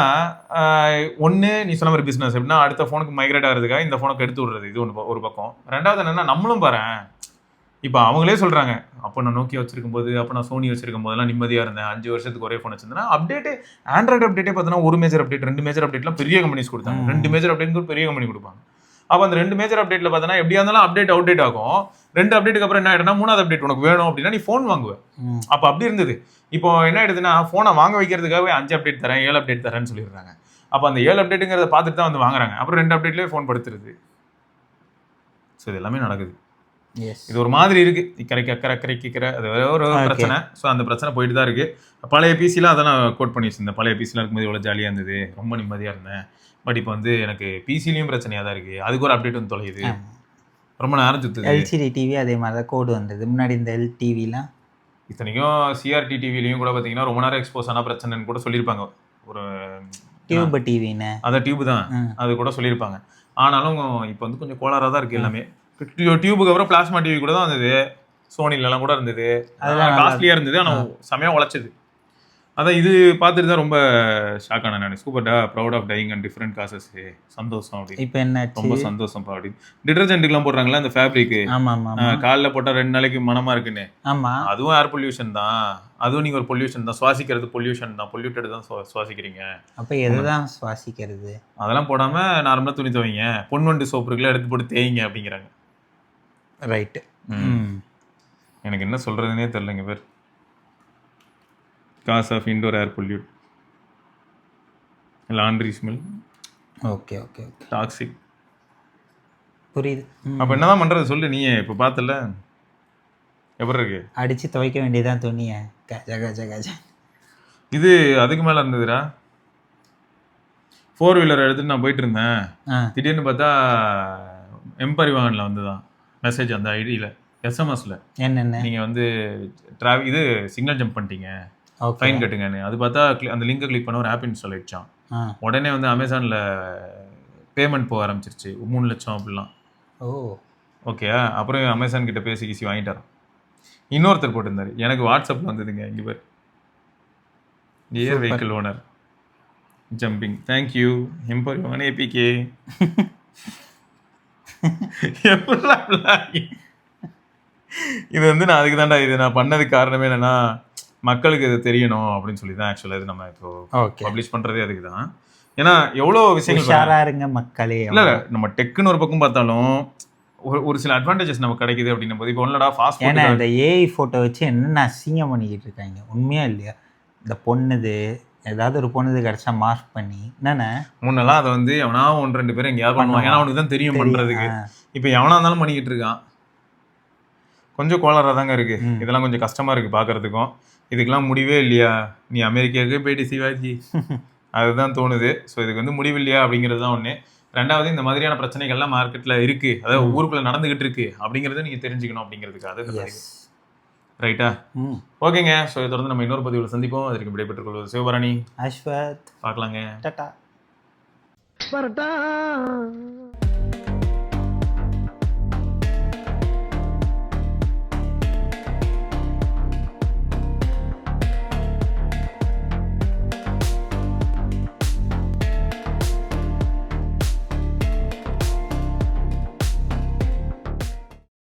Speaker 1: ஒன்று நீ சொன்ன மாதிரி பிஸ்னஸ் எப்படின்னா அடுத்த ஃபோனுக்கு மைக்ரேட் ஆகிறதுக்காக இந்த ஃபோனுக்கு எடுத்து விடுறது, இது ஒரு பக்கம். ரெண்டாவது என்னென்னா நம்மளும் பாரு, இப்போ அவங்களே சொல்கிறாங்க, அப்போ நான் நோக்கியா வச்சிருக்கும் போது, அப்போ நான் சோனி வச்சிருக்கும் போதெல்லாம் நிம்மதியாக இருந்தேன், 5 வருஷத்துக்கு ஒரே ஃபோன் வச்சிருந்தேன். அப்டேட்டு ஆண்ட்ராய்டு அப்டேட்டே பார்த்தீங்கன்னா 1 மேஜர் அப்டேட் 2 மேஜர் அப்டேட்லாம் பெரிய கம்பெனிஸ் கொடுத்தாங்க. 2 மேஜர் அப்டேட் பெரிய கம்பெனி கொடுப்பாங்க. அப்போ அந்த 2 மேஜர் அப்டேட்டில் பார்த்தீங்கன்னா எப்படியா இருந்தாலும் அப்டேட் ஆகும். 2 அப்டேட்டுக்கு அப்புறம் என்ன ஆகிடும்னா 3வது அப்டேட் உனக்கு வேணும் அப்படின்னா நீ ஃபோன் வாங்குவேன். அப்போ அப்படி இருந்தது. இப்போ என்ன ஆயிடுதுன்னா ஃபோனை வாங்க வைக்கிறதுக்காகவே 5 அப்டேட் தரேன் 7 அப்டேட் தரேன்னு சொல்லிடுறாங்க. அப்போ அந்த 7 அப்டேட்டுங்கிறத பார்த்துட்டு தான் வந்து வாங்குறாங்க. அப்புறம் 2 அப்டேட்லேயே ஃபோன் படுத்துருது. ஸோ இது எல்லாமே நடக்குது. இது ஒரு மாதிரி இருக்கு, இக்கரைக்கு அக்கறை அது ஒரு பிரச்சனை. ஸோ அந்த பிரச்சனை போயிட்டு தான் இருக்கு. பழைய பிசிலாம் அதெல்லாம் கோட் பண்ணி வச்சிருந்தேன். பழைய பிசிலாம் இருக்கும்போது எவ்வளோ ஜாலியாக இருந்தது, ரொம்ப நிம்மதியாக இருந்தேன். பட் இப்போ வந்து எனக்கு பிசிலையும் பிரச்சனையாக தான் இருக்கு. அதுக்கு ஒரு அப்டேட் வந்து தொலையுது, ரொம்ப நேரம் சுற்றுது.
Speaker 2: எல்சிடி டிவி அதே மாதிரி தான் கோடு வந்தது முன்னாடி. இந்த எல்டிவிலாம்
Speaker 1: இத்தனைக்கும் சிஆர்டி டிவிலையும் கூட பார்த்தீங்கன்னா ரொம்ப நேரம் எக்ஸ்போஸ் ஆனால் பிரச்சனைன்னு கூட சொல்லியிருப்பாங்க. ஒரு
Speaker 2: டியூப் டிவின்னு,
Speaker 1: அதான் டியூப் தான், அது கூட சொல்லியிருப்பாங்க. ஆனாலும் இப்போ வந்து கொஞ்சம் கோளாறாக தான் இருக்குது எல்லாமே. டியூபுக்கு அப்புறம் பிளாஸ்மா டிவி கூட தான் வந்தது, சோனிலலாம் கூட இருந்தது, அதெல்லாம் காஸ்ட்லியாக இருந்தது, ஆனால் செமையாக உழைச்சது. அதான் இது பார்த்துட்டு தான் ரொம்ப ஷாக் ஆனேன் நான். சூப்பர்டா, proud of dying and different causes, சந்தோஷம் அப்படின்னு.
Speaker 2: இப்போ என்னாச்சு?
Speaker 1: ரொம்ப சந்தோஷம்ப்பா அப்படின்னு. டிட்டர்ஜென்ட்டுக்குலாம் போடுறாங்களா அந்த ஃபேப்ரிக்கு,
Speaker 2: ஆமா ஆமா ஆமா
Speaker 1: காலில் போட்டால் 2 நாளைக்கு மனமா இருக்குன்னு,
Speaker 2: ஆமா.
Speaker 1: அதுவும் ஏர் பொல்யூஷன் தான். அதுவும் நீங்கள் ஒரு பொல்யூஷன் தான், சுவாசிக்கிறது பொல்யூஷன் தான், பொல்யூட்டட் தான் சுவாசிக்கிறீங்க.
Speaker 2: அப்போ எதுதான் சுவாசிக்கிறது?
Speaker 1: அதெல்லாம் போடாமல் நார்மலாக துணி துவைங்க, பொன்வண்டு சோப்பு இருக்குல்ல எடுத்து போட்டு தேய்ங்க அப்படிங்கிறாங்க.
Speaker 2: ரைட்டு.
Speaker 1: எனக்கு என்ன சொல்கிறதுனே தெரிலங்க பேர். Cause of indoor air pollute, laundry smell,
Speaker 2: okay okay okay,
Speaker 1: toxic.
Speaker 2: புரியுது.
Speaker 1: அப்போ என்னதான் பண்ணுறது சொல்லு, நீயே இப்போ பார்த்தல எப்படி இருக்கு.
Speaker 2: அடித்து துவைக்க வேண்டியதான் துணியை, கஜ கஜ கஜ.
Speaker 1: இது அதுக்கு மேலே இருந்ததுடா. 4 வீலர் எடுத்துட்டு நான் போயிட்டு இருந்தேன், திடீர்னு பார்த்தா எம்பரிவாகனில் வந்துதான் மெசேஜ் அந்த ஐடியில், எஸ்எம்எஸில்,
Speaker 2: என்னென்ன
Speaker 1: நீங்கள் வந்து இது சிக்னல் ஜம்ப் பண்ணிட்டீங்க,
Speaker 2: ஓகே
Speaker 1: ஃபைன் கட்டுங்கன்னு. அது பார்த்தா அந்த லிங்கை கிளிக் பண்ண ஒரு ஆப் இன்ஸ்டால் ஆயிடுச்சான். உடனே வந்து அமேசானில் பேமெண்ட் போக ஆரம்பிச்சிருச்சு, 3 லட்சம் அப்படிலாம்.
Speaker 2: ஓ
Speaker 1: ஓகே, அப்புறம் அமேசான் கிட்ட பேசி கீசி வாங்கிட்டார். இன்னொருத்தர் போட்டிருந்தாரு, எனக்கு வாட்ஸ்அப்பில் வந்ததுங்க, இங்கே பேர் ஏர் vehicle owner jumping, thank you mParivahan APK. இது வந்து நான் அதுக்கு தான்டா, இது நான் பண்ணதுக்கு காரணமே என்னன்னா மக்களுக்கு இது தெரியணும் அப்படின்னு சொல்லி தான். ஆக்சுவலாக இது நம்ம இப்போ பப்ளிஷ் பண்ணுறதே அதுக்கு தான். ஏன்னா எவ்வளோ விஷயங்கள்
Speaker 2: உஷாரா இருங்க மக்களே.
Speaker 1: இல்லை நம்ம டெக்குன்னு ஒரு பக்கம் பார்த்தாலும் ஒரு சில அட்வான்டேஜஸ் நமக்கு கிடைக்குது அப்படின்னும் போது, இப்போ ஒன்லடா ஃபாஸ்ட்
Speaker 2: ஏன்னா இந்த ஏஐ ஃபோட்டோ வச்சு என்னென்ன அசிங்கம் பண்ணிக்கிட்டு இருக்காங்க, உண்மையா இல்லையா? இந்த பொண்ணுது ஏதாவது ஒரு பொண்ணுது கிடச்சா மார்க் பண்ணி என்னென்ன
Speaker 1: முன்னெல்லாம் அதை வந்து எவனா 1-2 பேர் எங்கேயாவது பண்ணுவான், ஏன்னா அவனுக்கு தான் தெரியும் பண்ணுறதுக்கு. இப்போ எவனா இருந்தாலும் பண்ணிக்கிட்டு இருக்கான். கொஞ்சம் கோளாறாக தாங்க இருக்குது, இதெல்லாம் கொஞ்சம் கஷ்டமாக இருக்குது பார்க்குறதுக்கும். இதுக்கெல்லாம் முடிவே இல்லையா, நீ அமெரிக்காவுக்கே போயிட்டு சிவாஜி, அதுதான் தோணுது. ஸோ இதுக்கு வந்து முடிவு இல்லையா அப்படிங்கிறது தான் ஒன்று. ரெண்டாவது, இந்த மாதிரியான பிரச்சனைகள்லாம் மார்க்கெட்டில் இருக்குது, அதாவது ஊருக்குள்ளே நடந்துகிட்டு இருக்கு அப்படிங்கிறத நீங்கள் தெரிஞ்சுக்கணும் அப்படிங்கிறதுக்காக. ரைட்டா? ஓகேங்க. ஸோ இதை தொடர்ந்து நம்ம இன்னொரு பதிவில் சந்திப்போம். அதற்கு விடைபெற்றுக் கொள்வது சிவபரணி,
Speaker 2: அஸ்வத்.
Speaker 1: பார்க்கலாங்க.
Speaker 2: டாடா.